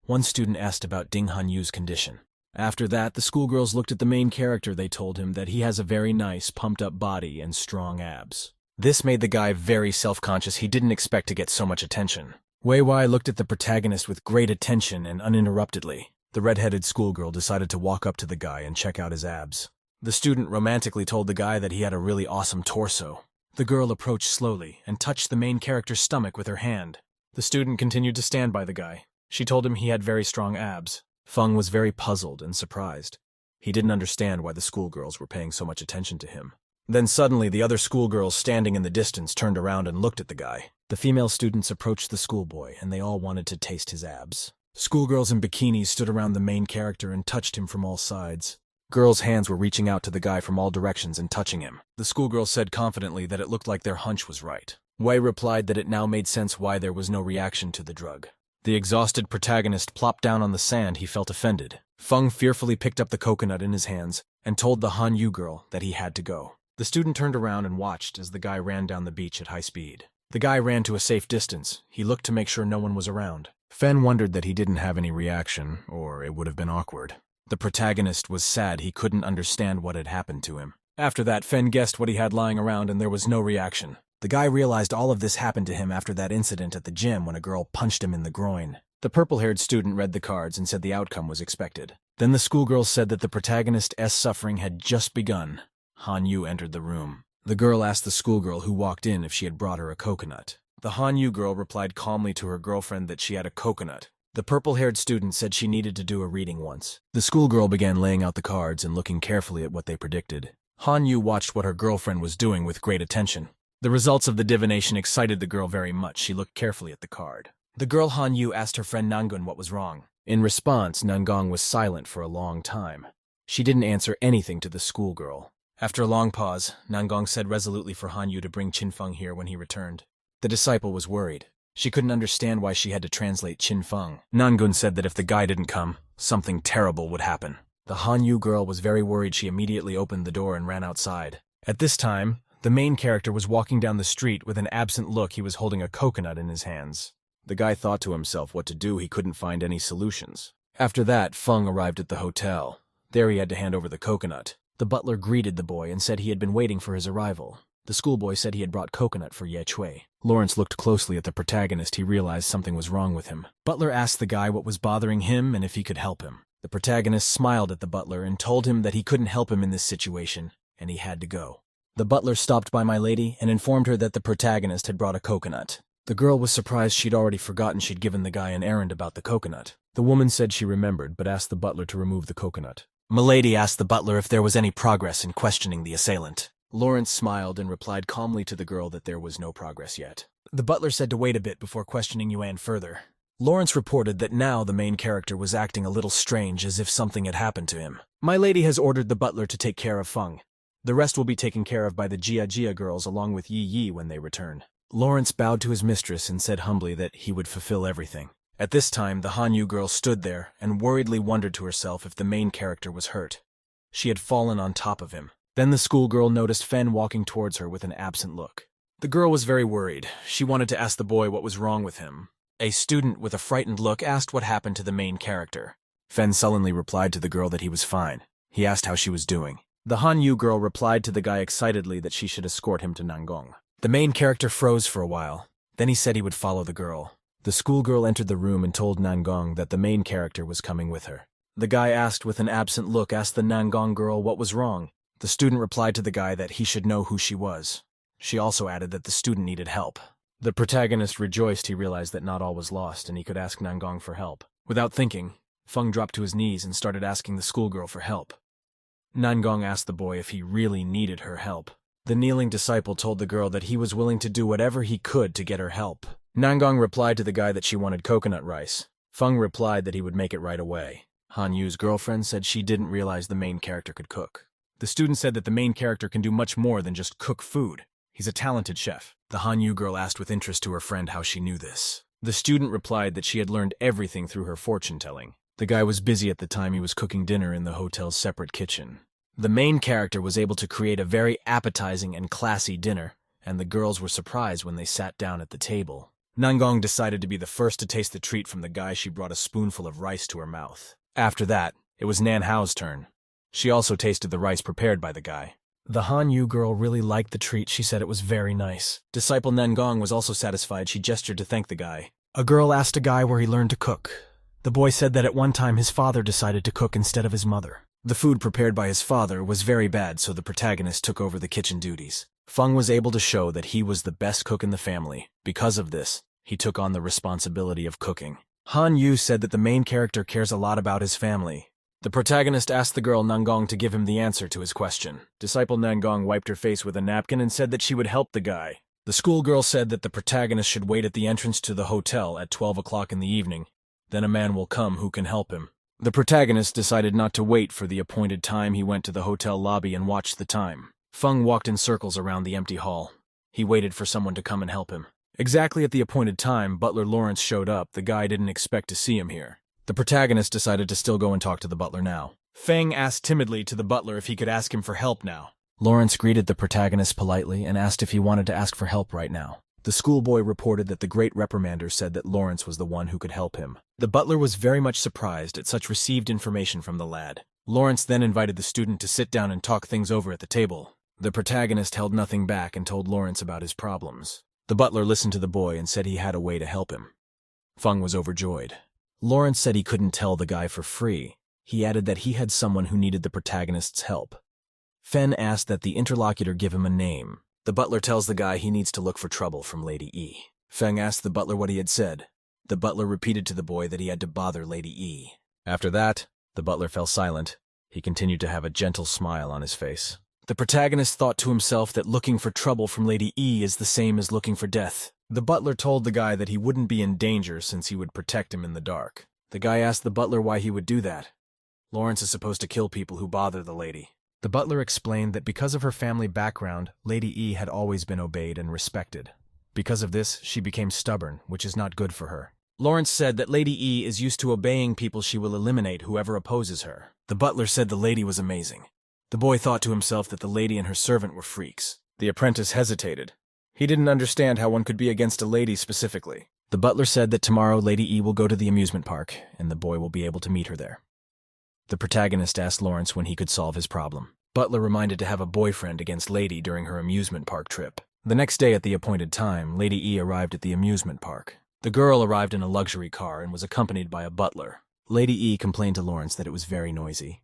One student asked about Ding Hanyu's condition. After that, the schoolgirls looked at the main character. They told him that he has a very nice, pumped-up body and strong abs. This made the guy very self-conscious. He didn't expect to get so much attention. Wei Wei looked at the protagonist with great attention and uninterruptedly. The red-headed schoolgirl decided to walk up to the guy and check out his abs. The student romantically told the guy that he had a really awesome torso. The girl approached slowly and touched the main character's stomach with her hand. The student continued to stand by the guy. She told him he had very strong abs. Feng was very puzzled and surprised. He didn't understand why the schoolgirls were paying so much attention to him. Then suddenly, the other schoolgirls standing in the distance turned around and looked at the guy. The female students approached the schoolboy, and they all wanted to taste his abs. Schoolgirls in bikinis stood around the main character and touched him from all sides. Girls' hands were reaching out to the guy from all directions and touching him. The schoolgirls said confidently that it looked like their hunch was right. Wei replied that it now made sense why there was no reaction to the drug. The exhausted protagonist plopped down on the sand. He felt offended. Feng fearfully picked up the coconut in his hands and told the Hanyu girl that he had to go. The student turned around and watched as the guy ran down the beach at high speed. The guy ran to a safe distance. He looked to make sure no one was around. Fen wondered that he didn't have any reaction, or it would have been awkward. The protagonist was sad he couldn't understand what had happened to him. After that, Fen guessed what he had lying around and there was no reaction. The guy realized all of this happened to him after that incident at the gym when a girl punched him in the groin. The purple-haired student read the cards and said the outcome was expected. Then the schoolgirl said that the protagonist's suffering had just begun. Hanyu entered the room. The girl asked the schoolgirl who walked in if she had brought her a coconut. The Hanyu girl replied calmly to her girlfriend that she had a coconut. The purple-haired student said she needed to do a reading once. The schoolgirl began laying out the cards and looking carefully at what they predicted. Hanyu watched what her girlfriend was doing with great attention. The results of the divination excited the girl very much. She looked carefully at the card. The girl Hanyu asked her friend Nangun what was wrong. In response, Nangong was silent for a long time. She didn't answer anything to the schoolgirl. After a long pause, Nangong said resolutely for Hanyu to bring Qinfeng here when he returned. The disciple was worried. She couldn't understand why she had to translate Qinfeng. Nangun said that if the guy didn't come, something terrible would happen. The Hanyu girl was very worried. She immediately opened the door and ran outside. At this time, the main character was walking down the street with an absent look. He was holding a coconut in his hands. The guy thought to himself what to do. He couldn't find any solutions. After that, Feng arrived at the hotel. There he had to hand over the coconut. The butler greeted the boy and said he had been waiting for his arrival. The schoolboy said he had brought coconut for Ye Chui. Lawrence looked closely at the protagonist. He realized something was wrong with him. Butler asked the guy what was bothering him and if he could help him. The protagonist smiled at the butler and told him that he couldn't help him in this situation, and he had to go. The butler stopped by my lady and informed her that the protagonist had brought a coconut. The girl was surprised. She'd already forgotten she'd given the guy an errand about the coconut. The woman said she remembered, but asked the butler to remove the coconut. Milady asked the butler if there was any progress in questioning the assailant. Lawrence smiled and replied calmly to the girl that there was no progress yet. The butler said to wait a bit before questioning Yuan further. Lawrence reported that now the main character was acting a little strange, as if something had happened to him. My lady has ordered the butler to take care of Feng. The rest will be taken care of by the Jia Jia girls along with Yi Yi when they return. Lawrence bowed to his mistress and said humbly that he would fulfill everything. At this time, the Hanyu girl stood there and worriedly wondered to herself if the main character was hurt. She had fallen on top of him. Then the schoolgirl noticed Fen walking towards her with an absent look. The girl was very worried. She wanted to ask the boy what was wrong with him. A student with a frightened look asked what happened to the main character. Fen sullenly replied to the girl that he was fine. He asked how she was doing. The Hanyu girl replied to the guy excitedly that she should escort him to Nangong. The main character froze for a while. Then he said he would follow the girl. The schoolgirl entered the room and told Nangong that the main character was coming with her. The guy asked with an absent look, asked the Nangong girl what was wrong. The student replied to the guy that he should know who she was. She also added that the student needed help. The protagonist rejoiced. He realized that not all was lost and he could ask Nangong for help. Without thinking, Feng dropped to his knees and started asking the schoolgirl for help. Nangong asked the boy if he really needed her help. The kneeling disciple told the girl that he was willing to do whatever he could to get her help. Nangong replied to the guy that she wanted coconut rice. Feng replied that he would make it right away. Hanyu's girlfriend said she didn't realize the main character could cook. The student said that the main character can do much more than just cook food. He's a talented chef. The Hanyu girl asked with interest to her friend how she knew this. The student replied that she had learned everything through her fortune-telling. The guy was busy at the time. He was cooking dinner in the hotel's separate kitchen. The main character was able to create a very appetizing and classy dinner, and the girls were surprised when they sat down at the table. Nangong decided to be the first to taste the treat from the guy. She brought a spoonful of rice to her mouth. After that, it was Nan Hao's turn. She also tasted the rice prepared by the guy. The Hanyu girl really liked the treat. She said it was very nice. Disciple Nangong was also satisfied. She gestured to thank the guy. A girl asked a guy where he learned to cook. The boy said that at one time his father decided to cook instead of his mother. The food prepared by his father was very bad, so the protagonist took over the kitchen duties. Feng was able to show that he was the best cook in the family. Because of this, he took on the responsibility of cooking. Han Yu said that the main character cares a lot about his family. The protagonist asked the girl Nangong to give him the answer to his question. Disciple Nangong wiped her face with a napkin and said that she would help the guy. The schoolgirl said that the protagonist should wait at the entrance to the hotel at 12 o'clock in the evening. Then a man will come who can help him. The protagonist decided not to wait for the appointed time. He went to the hotel lobby and watched the time. Feng walked in circles around the empty hall. He waited for someone to come and help him. Exactly at the appointed time, butler Lawrence showed up. The guy didn't expect to see him here. The protagonist decided to still go and talk to the butler now. Feng asked timidly to the butler if he could ask him for help now. Lawrence greeted the protagonist politely and asked if he wanted to ask for help right now. The schoolboy reported that the great reprimander said that Lawrence was the one who could help him. The butler was very much surprised at such received information from the lad. Lawrence then invited the student to sit down and talk things over at the table. The protagonist held nothing back and told Lawrence about his problems. The butler listened to the boy and said he had a way to help him. Feng was overjoyed. Lawrence said he couldn't tell the guy for free. He added that he had someone who needed the protagonist's help. Fen asked that the interlocutor give him a name. The butler tells the guy he needs to look for trouble from Lady E. Feng asked the butler what he had said. The butler repeated to the boy that he had to bother Lady E. After that, the butler fell silent. He continued to have a gentle smile on his face. The protagonist thought to himself that looking for trouble from Lady E is the same as looking for death. The butler told the guy that he wouldn't be in danger since he would protect him in the dark. The guy asked the butler why he would do that. Lawrence is supposed to kill people who bother the lady. The butler explained that because of her family background, Lady E had always been obeyed and respected. Because of this, she became stubborn, which is not good for her. Lawrence said that Lady E is used to obeying people. She will eliminate whoever opposes her. The butler said the lady was amazing. The boy thought to himself that the lady and her servant were freaks. The apprentice hesitated. He didn't understand how one could be against a lady specifically. The butler said that tomorrow Lady E will go to the amusement park, and the boy will be able to meet her there. The protagonist asked Lawrence when he could solve his problem. Butler reminded to have a boyfriend against Lady during her amusement park trip. The next day at the appointed time, Lady E arrived at the amusement park. The girl arrived in a luxury car and was accompanied by a butler. Lady E complained to Lawrence that it was very noisy.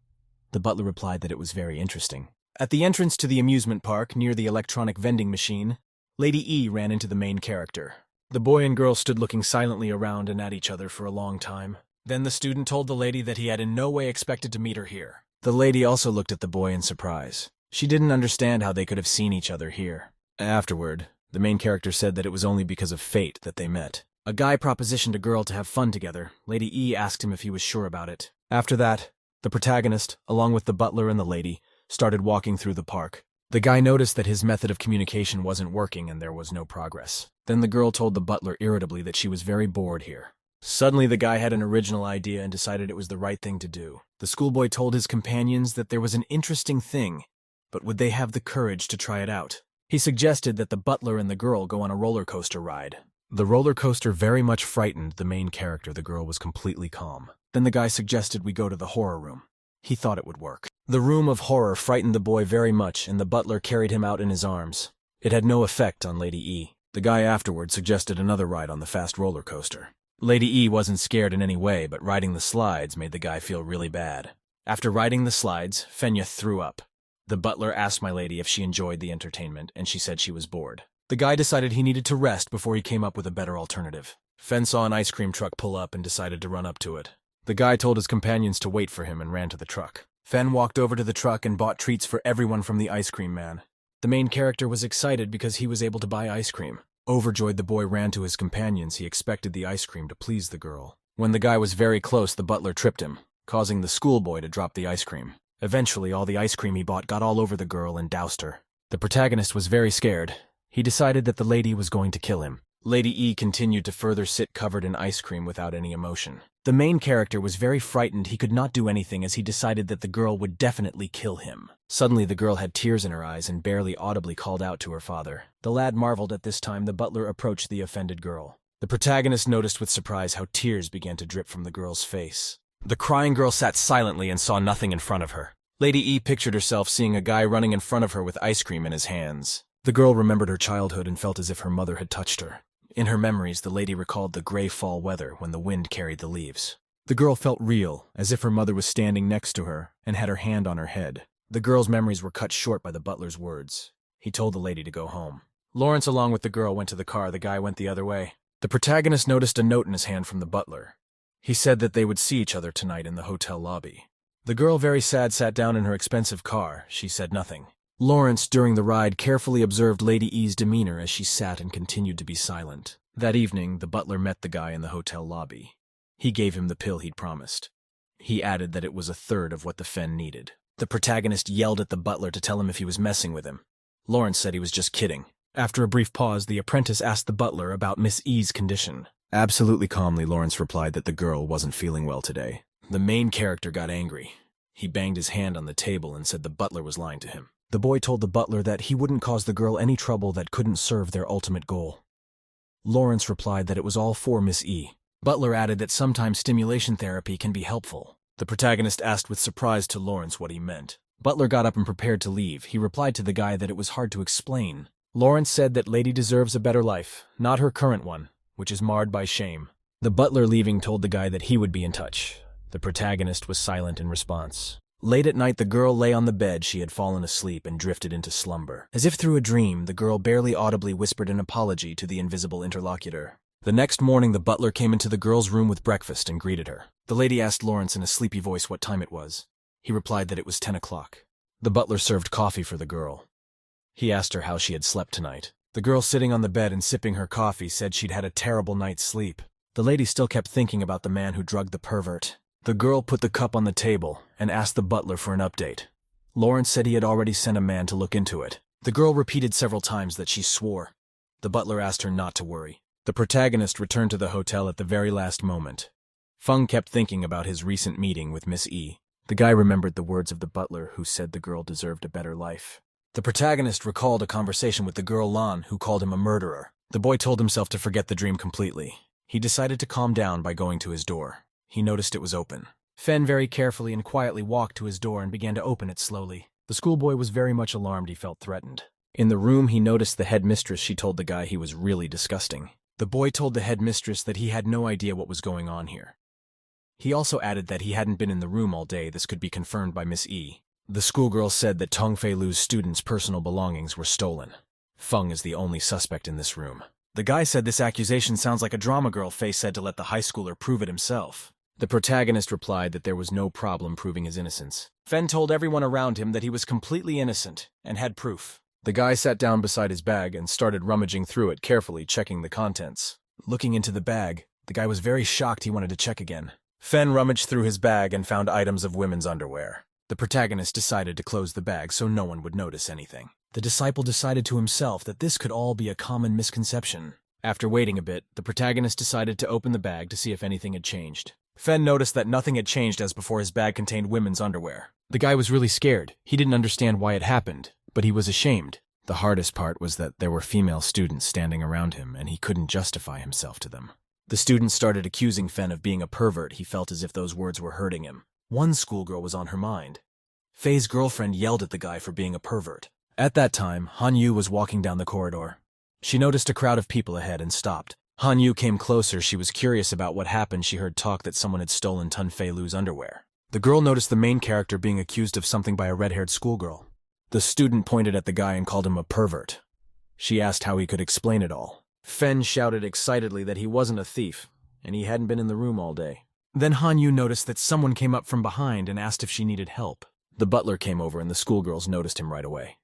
The butler replied that it was very interesting. At the entrance to the amusement park, near the electronic vending machine, Lady E ran into the main character. The boy and girl stood looking silently around and at each other for a long time. Then the student told the lady that he had in no way expected to meet her here. The lady also looked at the boy in surprise. She didn't understand how they could have seen each other here. Afterward, the main character said that it was only because of fate that they met. A guy propositioned a girl to have fun together. Lady E asked him if he was sure about it. After that, the protagonist, along with the butler and the lady, started walking through the park. The guy noticed that his method of communication wasn't working and there was no progress. Then the girl told the butler irritably that she was very bored here. Suddenly the guy had an original idea and decided it was the right thing to do. The schoolboy told his companions that there was an interesting thing, but would they have the courage to try it out? He suggested that the butler and the girl go on a roller coaster ride. The roller coaster very much frightened the main character. The girl was completely calm. Then the guy suggested we go to the horror room. He thought it would work. The room of horror frightened the boy very much, and the butler carried him out in his arms. It had no effect on Lady E. The guy afterward suggested another ride on the fast roller coaster. Lady E wasn't scared in any way, but riding the slides made the guy feel really bad. After riding the slides, Fenya threw up. The butler asked my lady if she enjoyed the entertainment, and she said she was bored. The guy decided he needed to rest before he came up with a better alternative. Fen saw an ice cream truck pull up and decided to run up to it. The guy told his companions to wait for him and ran to the truck. Fen walked over to the truck and bought treats for everyone from the ice cream man. The main character was excited because he was able to buy ice cream. Overjoyed, the boy ran to his companions. He expected the ice cream to please the girl. When the guy was very close, the butler tripped him, causing the schoolboy to drop the ice cream. Eventually, all the ice cream he bought got all over the girl and doused her. The protagonist was very scared. He decided that the lady was going to kill him. Lady E continued to further sit covered in ice cream without any emotion. The main character was very frightened. He could not do anything as he decided that the girl would definitely kill him. Suddenly the girl had tears in her eyes and barely audibly called out to her father. The lad marveled. At this time the butler approached the offended girl. The protagonist noticed with surprise how tears began to drip from the girl's face. The crying girl sat silently and saw nothing in front of her. Lady E pictured herself seeing a guy running in front of her with ice cream in his hands. The girl remembered her childhood and felt as if her mother had touched her. In her memories, the lady recalled the gray fall weather when the wind carried the leaves. The girl felt real, as if her mother was standing next to her and had her hand on her head. The girl's memories were cut short by the butler's words. He told the lady to go home. Lawrence, along with the girl, went to the car. The guy went the other way. The protagonist noticed a note in his hand from the butler. He said that they would see each other tonight in the hotel lobby. The girl, very sad, sat down in her expensive car. She said nothing. Lawrence, during the ride, carefully observed Lady E's demeanor as she sat and continued to be silent. That evening, the butler met the guy in the hotel lobby. He gave him the pill he'd promised. He added that it was a third of what the Fen needed. The protagonist yelled at the butler to tell him if he was messing with him. Lawrence said he was just kidding. After a brief pause, the apprentice asked the butler about Miss E's condition. Absolutely calmly, Lawrence replied that the girl wasn't feeling well today. The main character got angry. He banged his hand on the table and said the butler was lying to him. The boy told the butler that he wouldn't cause the girl any trouble that couldn't serve their ultimate goal. Lawrence replied that it was all for Miss E. Butler added that sometimes stimulation therapy can be helpful. The protagonist asked with surprise to Lawrence what he meant. Butler got up and prepared to leave. He replied to the guy that it was hard to explain. Lawrence said that lady deserves a better life, not her current one, which is marred by shame. The butler leaving told the guy that he would be in touch. The protagonist was silent in response. Late at night, the girl lay on the bed. She had fallen asleep and drifted into slumber. As if through a dream, the girl barely audibly whispered an apology to the invisible interlocutor. The next morning, the butler came into the girl's room with breakfast and greeted her. The lady asked Lawrence in a sleepy voice what time it was. He replied that it was 10 o'clock. The butler served coffee for the girl. He asked her how she had slept tonight. The girl, sitting on the bed and sipping her coffee, said she'd had a terrible night's sleep. The lady still kept thinking about the man who drugged the pervert. The girl put the cup on the table and asked the butler for an update. Lawrence said he had already sent a man to look into it. The girl repeated several times that she swore. The butler asked her not to worry. The protagonist returned to the hotel at the very last moment. Feng kept thinking about his recent meeting with Miss E. The guy remembered the words of the butler who said the girl deserved a better life. The protagonist recalled a conversation with the girl Lan, who called him a murderer. The boy told himself to forget the dream completely. He decided to calm down by going to his door. He noticed it was open. Fen very carefully and quietly walked to his door and began to open it slowly. The schoolboy was very much alarmed. He felt threatened. In the room, he noticed the headmistress. She told the guy he was really disgusting. The boy told the headmistress that he had no idea what was going on here. He also added that he hadn't been in the room all day. This could be confirmed by Miss E. The schoolgirl said that Tongfei Lu's students' personal belongings were stolen. Feng is the only suspect in this room. The guy said this accusation sounds like a drama girl. Fei said to let the high schooler prove it himself. The protagonist replied that there was no problem proving his innocence. Fen told everyone around him that he was completely innocent and had proof. The guy sat down beside his bag and started rummaging through it, carefully checking the contents. Looking into the bag, the guy was very shocked. He wanted to check again. Fen rummaged through his bag and found items of women's underwear. The protagonist decided to close the bag so no one would notice anything. The disciple decided to himself that this could all be a common misconception. After waiting a bit, the protagonist decided to open the bag to see if anything had changed. Fen noticed that nothing had changed as before. His bag contained women's underwear. The guy was really scared. He didn't understand why it happened, but he was ashamed. The hardest part was that there were female students standing around him, and he couldn't justify himself to them. The students started accusing Fen of being a pervert. He felt as if those words were hurting him. One schoolgirl was on her mind. Fei's girlfriend yelled at the guy for being a pervert. At that time, Han Yu was walking down the corridor. She noticed a crowd of people ahead and stopped. Han Yu came closer. She was curious about what happened. She heard talk that someone had stolen Tongfei Lu's underwear. The girl noticed the main character being accused of something by a red-haired schoolgirl. The student pointed at the guy and called him a pervert. She asked how he could explain it all. Fen shouted excitedly that he wasn't a thief, and he hadn't been in the room all day. Then Han Yu noticed that someone came up from behind and asked if she needed help. The butler came over and the schoolgirls noticed him right away.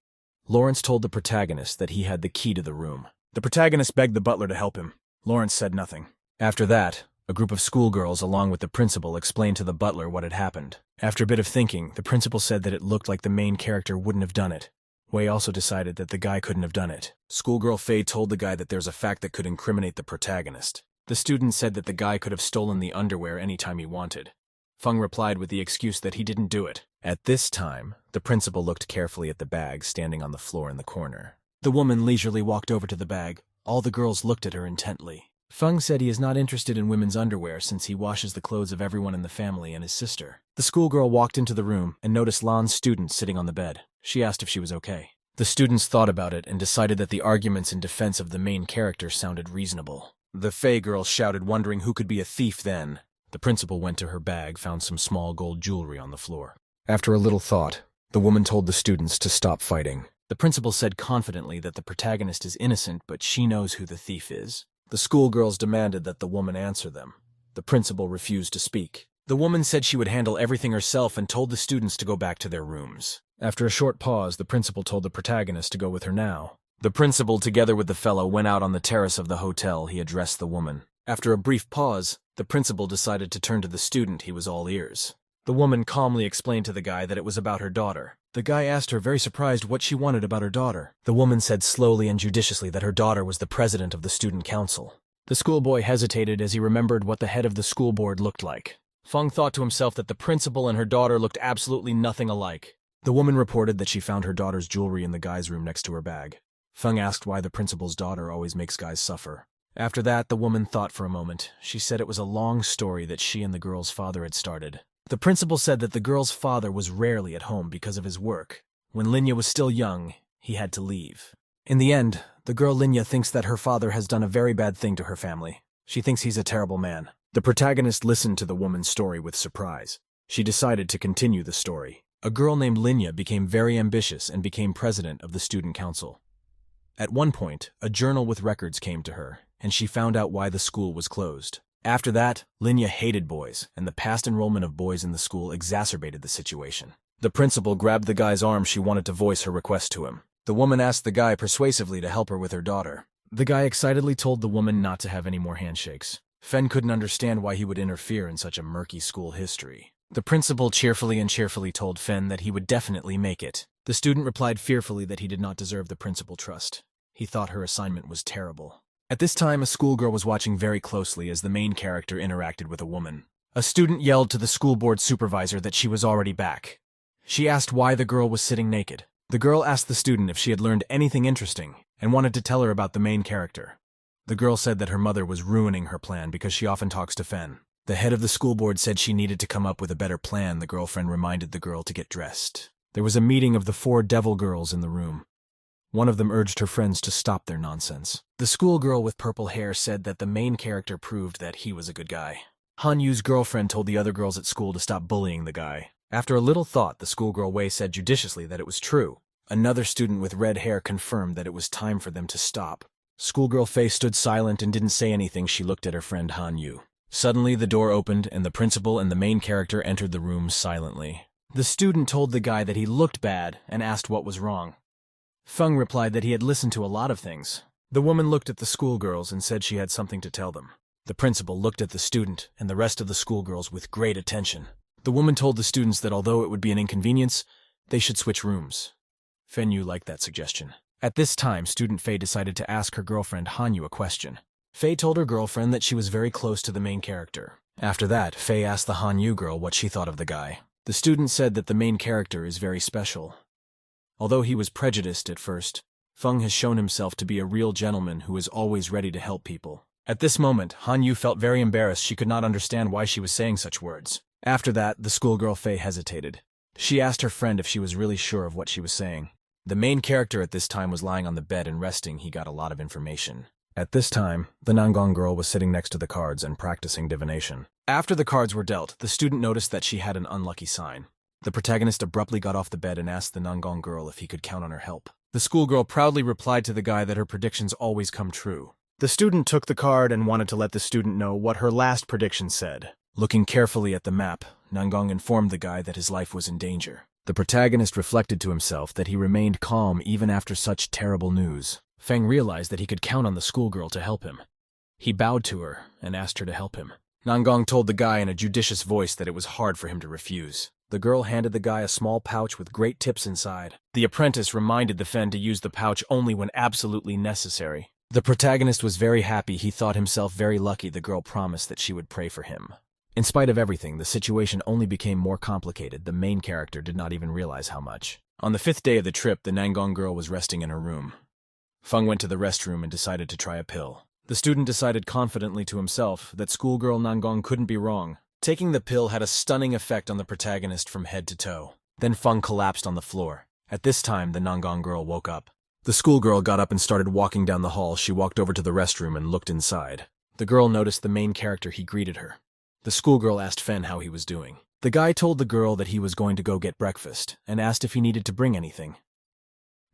Lawrence told the protagonist that he had the key to the room. The protagonist begged the butler to help him. Lawrence said nothing. After that, a group of schoolgirls along with the principal explained to the butler what had happened. After a bit of thinking, the principal said that it looked like the main character wouldn't have done it. Wei also decided that the guy couldn't have done it. Schoolgirl Fei told the guy that there's a fact that could incriminate the protagonist. The student said that the guy could have stolen the underwear anytime he wanted. Feng replied with the excuse that he didn't do it. At this time, the principal looked carefully at the bag standing on the floor in the corner. The woman leisurely walked over to the bag. All the girls looked at her intently. Feng said he is not interested in women's underwear since he washes the clothes of everyone in the family and his sister. The schoolgirl walked into the room and noticed Lan's student sitting on the bed. She asked if she was okay. The students thought about it and decided that the arguments in defense of the main character sounded reasonable. The Fei girl shouted, wondering who could be a thief then. The principal went to her bag, found some small gold jewelry on the floor. After a little thought, the woman told the students to stop fighting. The principal said confidently that the protagonist is innocent, but she knows who the thief is. The schoolgirls demanded that the woman answer them. The principal refused to speak. The woman said she would handle everything herself and told the students to go back to their rooms. After a short pause, the principal told the protagonist to go with her now. The principal, together with the fellow, went out on the terrace of the hotel. He addressed the woman. After a brief pause, the principal decided to turn to the student. He was all ears. The woman calmly explained to the guy that it was about her daughter. The guy asked her, very surprised, what she wanted about her daughter. The woman said slowly and judiciously that her daughter was the president of the student council. The schoolboy hesitated as he remembered what the head of the school board looked like. Feng thought to himself that the principal and her daughter looked absolutely nothing alike. The woman reported that she found her daughter's jewelry in the guy's room next to her bag. Feng asked why the principal's daughter always makes guys suffer. After that, the woman thought for a moment. She said it was a long story that she and the girl's father had started. The principal said that the girl's father was rarely at home because of his work. When Linya was still young, he had to leave. In the end, the girl Linya thinks that her father has done a very bad thing to her family. She thinks he's a terrible man. The protagonist listened to the woman's story with surprise. She decided to continue the story. A girl named Linya became very ambitious and became president of the student council. At one point, a journal with records came to her, and she found out why the school was closed. After that, Linya hated boys, and the past enrollment of boys in the school exacerbated the situation. The principal grabbed the guy's arm. She wanted to voice her request to him. The woman asked the guy persuasively to help her with her daughter. The guy excitedly told the woman not to have any more handshakes. Fen couldn't understand why he would interfere in such a murky school history. The principal cheerfully told Fen that he would definitely make it. The student replied fearfully that he did not deserve the principal trust. He thought her assignment was terrible. At this time, a schoolgirl was watching very closely as the main character interacted with a woman. A student yelled to the school board supervisor that she was already back. She asked why the girl was sitting naked. The girl asked the student if she had learned anything interesting and wanted to tell her about the main character. The girl said that her mother was ruining her plan because she often talks to Fen. The head of the school board said she needed to come up with a better plan. The girlfriend reminded the girl to get dressed. There was a meeting of the 4 devil girls in the room. One of them urged her friends to stop their nonsense. The schoolgirl with purple hair said that the main character proved that he was a good guy. Han Yu's girlfriend told the other girls at school to stop bullying the guy. After a little thought, the schoolgirl Wei said judiciously that it was true. Another student with red hair confirmed that it was time for them to stop. Schoolgirl Fei stood silent and didn't say anything. She looked at her friend Han Yu. Suddenly, the door opened, and the principal and the main character entered the room silently. The student told the guy that he looked bad and asked what was wrong. Feng replied that he had listened to a lot of things. The woman looked at the schoolgirls and said she had something to tell them. The principal looked at the student and the rest of the schoolgirls with great attention. The woman told the students that although it would be an inconvenience, they should switch rooms. Fen Yu liked that suggestion. At this time, student Fei decided to ask her girlfriend Han Yu a question. Fei told her girlfriend that she was very close to the main character. After that, Fei asked the Han Yu girl what she thought of the guy. The student said that the main character is very special. Although he was prejudiced at first, Feng has shown himself to be a real gentleman who is always ready to help people. At this moment, Han Yu felt very embarrassed. She could not understand why she was saying such words. After that, the schoolgirl Fei hesitated. She asked her friend if she was really sure of what she was saying. The main character at this time was lying on the bed and resting. He got a lot of information. At this time, the Nangong girl was sitting next to the cards and practicing divination. After the cards were dealt, the student noticed that she had an unlucky sign. The protagonist abruptly got off the bed and asked the Nangong girl if he could count on her help. The schoolgirl proudly replied to the guy that her predictions always come true. The student took the card and wanted to let the student know what her last prediction said. Looking carefully at the map, Nangong informed the guy that his life was in danger. The protagonist reflected to himself that he remained calm even after such terrible news. Feng realized that he could count on the schoolgirl to help him. He bowed to her and asked her to help him. Nangong told the guy in a judicious voice that it was hard for him to refuse. The girl handed the guy a small pouch with great tips inside. The apprentice reminded the Fen to use the pouch only when absolutely necessary. The protagonist was very happy. He thought himself very lucky the girl promised that she would pray for him. In spite of everything, the situation only became more complicated. The main character did not even realize how much. On the 5th day of the trip, the Nangong girl was resting in her room. Feng went to the restroom and decided to try a pill. The student decided confidently to himself that schoolgirl Nangong couldn't be wrong. Taking the pill had a stunning effect on the protagonist from head to toe. Then Feng collapsed on the floor. At this time, the Nangong girl woke up. The schoolgirl got up and started walking down the hall. She walked over to the restroom and looked inside. The girl noticed the main character. He greeted her. The schoolgirl asked Fen how he was doing. The guy told the girl that he was going to go get breakfast and asked if he needed to bring anything.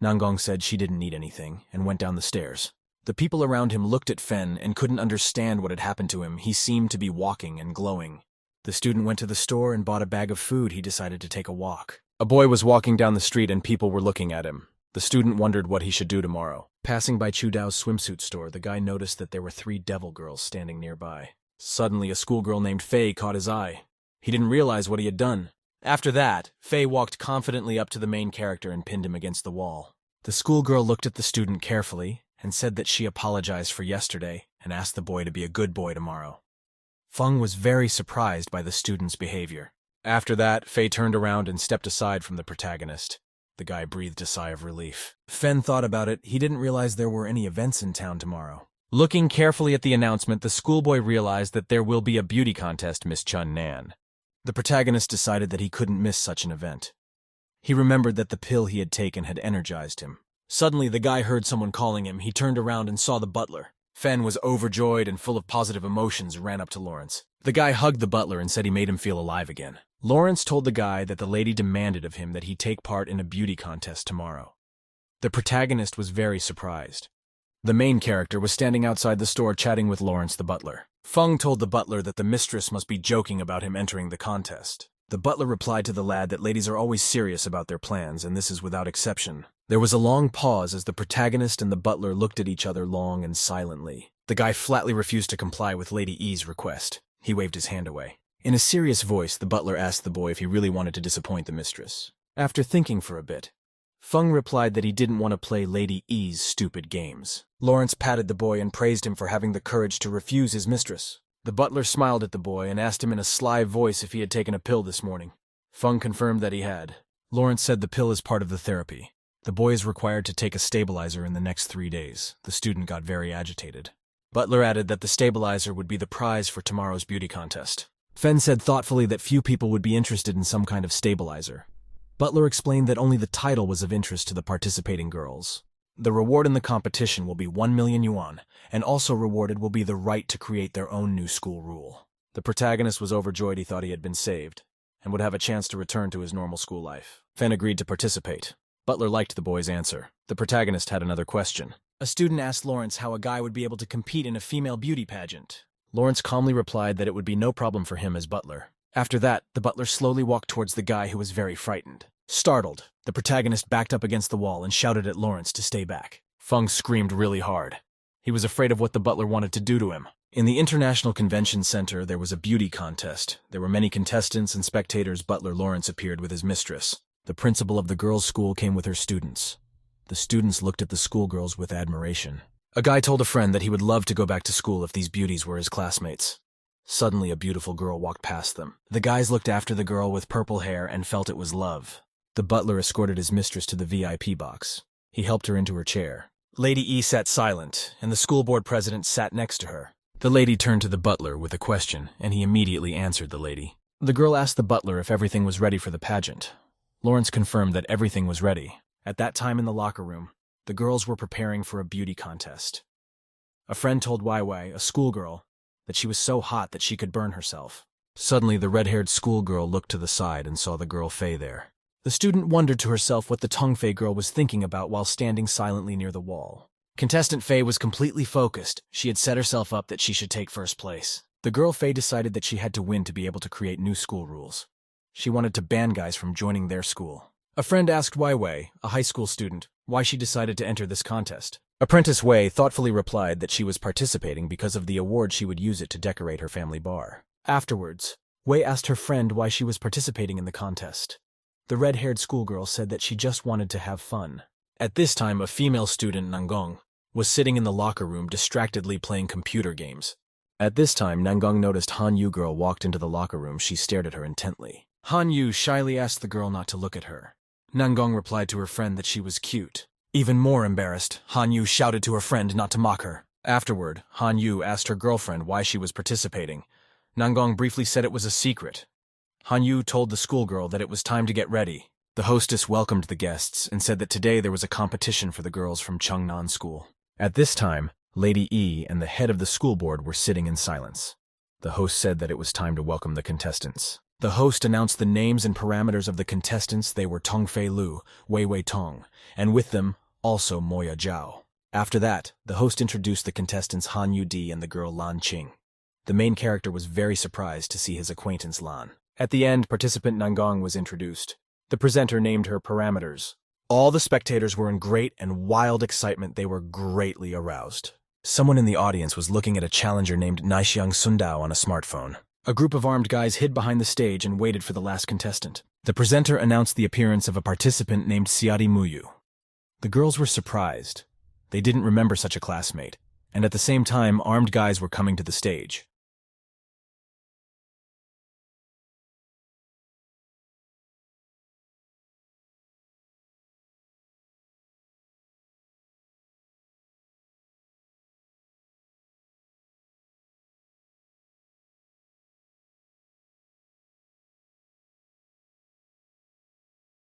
Nangong said she didn't need anything and went down the stairs. The people around him looked at Fen and couldn't understand what had happened to him. He seemed to be walking and glowing. The student went to the store and bought a bag of food. He decided to take a walk. A boy was walking down the street and people were looking at him. The student wondered what he should do tomorrow. Passing by Chu Dao's swimsuit store, the guy noticed that there were 3 devil girls standing nearby. Suddenly, a schoolgirl named Fei caught his eye. He didn't realize what he had done. After that, Fei walked confidently up to the main character and pinned him against the wall. The schoolgirl looked at the student carefully and said that she apologized for yesterday and asked the boy to be a good boy tomorrow. Feng was very surprised by the student's behavior. After that, Fei turned around and stepped aside from the protagonist. The guy breathed a sigh of relief. Fen thought about it. He didn't realize there were any events in town tomorrow. Looking carefully at the announcement, the schoolboy realized that there will be a beauty contest, Miss Chun Nan. The protagonist decided that he couldn't miss such an event. He remembered that the pill he had taken had energized him. Suddenly, the guy heard someone calling him. He turned around and saw the butler. Fen was overjoyed and full of positive emotions and ran up to Lawrence. The guy hugged the butler and said he made him feel alive again. Lawrence told the guy that the lady demanded of him that he take part in a beauty contest tomorrow. The protagonist was very surprised. The main character was standing outside the store chatting with Lawrence the butler. Feng told the butler that the mistress must be joking about him entering the contest. The butler replied to the lad that ladies are always serious about their plans, and this is without exception. There was a long pause as the protagonist and the butler looked at each other long and silently. The guy flatly refused to comply with Lady E's request. He waved his hand away. In a serious voice, the butler asked the boy if he really wanted to disappoint the mistress. After thinking for a bit, Feng replied that he didn't want to play Lady E's stupid games. Lawrence patted the boy and praised him for having the courage to refuse his mistress. The butler smiled at the boy and asked him in a sly voice if he had taken a pill this morning. Feng confirmed that he had. Lawrence said the pill is part of the therapy. The boy is required to take a stabilizer in the next 3 days. The student got very agitated. Butler added that the stabilizer would be the prize for tomorrow's beauty contest. Fen said thoughtfully that few people would be interested in some kind of stabilizer. Butler explained that only the title was of interest to the participating girls. The reward in the competition will be 1 million yuan, and also rewarded will be the right to create their own new school rule. The protagonist was overjoyed. He thought he had been saved, and would have a chance to return to his normal school life. Fen agreed to participate. Butler liked the boy's answer. The protagonist had another question. A student asked Lawrence how a guy would be able to compete in a female beauty pageant. Lawrence calmly replied that it would be no problem for him as butler. After that, the butler slowly walked towards the guy who was very frightened. Startled, the protagonist backed up against the wall and shouted at Lawrence to stay back. Feng screamed really hard. He was afraid of what the butler wanted to do to him. In the International Convention Center, there was a beauty contest. There were many contestants and spectators. Butler Lawrence appeared with his mistress. The principal of the girls' school came with her students. The students looked at the schoolgirls with admiration. A guy told a friend that he would love to go back to school if these beauties were his classmates. Suddenly, a beautiful girl walked past them. The guys looked after the girl with purple hair and felt it was love. The butler escorted his mistress to the VIP box. He helped her into her chair. Lady E sat silent, and the school board president sat next to her. The lady turned to the butler with a question, and he immediately answered the lady. The girl asked the butler if everything was ready for the pageant. Lawrence confirmed that everything was ready. At that time in the locker room, the girls were preparing for a beauty contest. A friend told Wai, a schoolgirl, that she was so hot that she could burn herself. Suddenly, the red-haired schoolgirl looked to the side and saw the girl Fei there. The student wondered to herself what the Tongfei girl was thinking about while standing silently near the wall. Contestant Fei was completely focused. She had set herself up that she should take first place. The girl Fei decided that she had to win to be able to create new school rules. She wanted to ban guys from joining their school. A friend asked Wei, a high school student, why she decided to enter this contest. Apprentice Wei thoughtfully replied that she was participating because of the award she would use it to decorate her family bar. Afterwards, Wei asked her friend why she was participating in the contest. The red-haired schoolgirl said that she just wanted to have fun. At this time, a female student, Nangong, was sitting in the locker room distractedly playing computer games. At this time, Nangong noticed Han Yu girl walked into the locker room. She stared at her intently. Han Yu shyly asked the girl not to look at her. Nangong replied to her friend that she was cute. Even more embarrassed, Han Yu shouted to her friend not to mock her. Afterward, Han Yu asked her girlfriend why she was participating. Nangong briefly said it was a secret. Han Yu told the schoolgirl that it was time to get ready. The hostess welcomed the guests and said that today there was a competition for the girls from Chungnan School. At this time, Lady E and the head of the school board were sitting in silence. The host said that it was time to welcome the contestants. The host announced the names and parameters of the contestants. They were Tongfei Lu, Wei Tong, and with them, also Moya Zhao. After that, the host introduced the contestants Han Yu Di and the girl Lan Qing. The main character was very surprised to see his acquaintance Lan. At the end, participant Nangong was introduced. The presenter named her parameters. All the spectators were in great and wild excitement. They were greatly aroused. Someone in the audience was looking at a challenger named Naixiang Sundao on a smartphone. A group of armed guys hid behind the stage and waited for the last contestant. The presenter announced the appearance of a participant named Xiadi Muyu. The girls were surprised. They didn't remember such a classmate. And at the same time, armed guys were coming to the stage.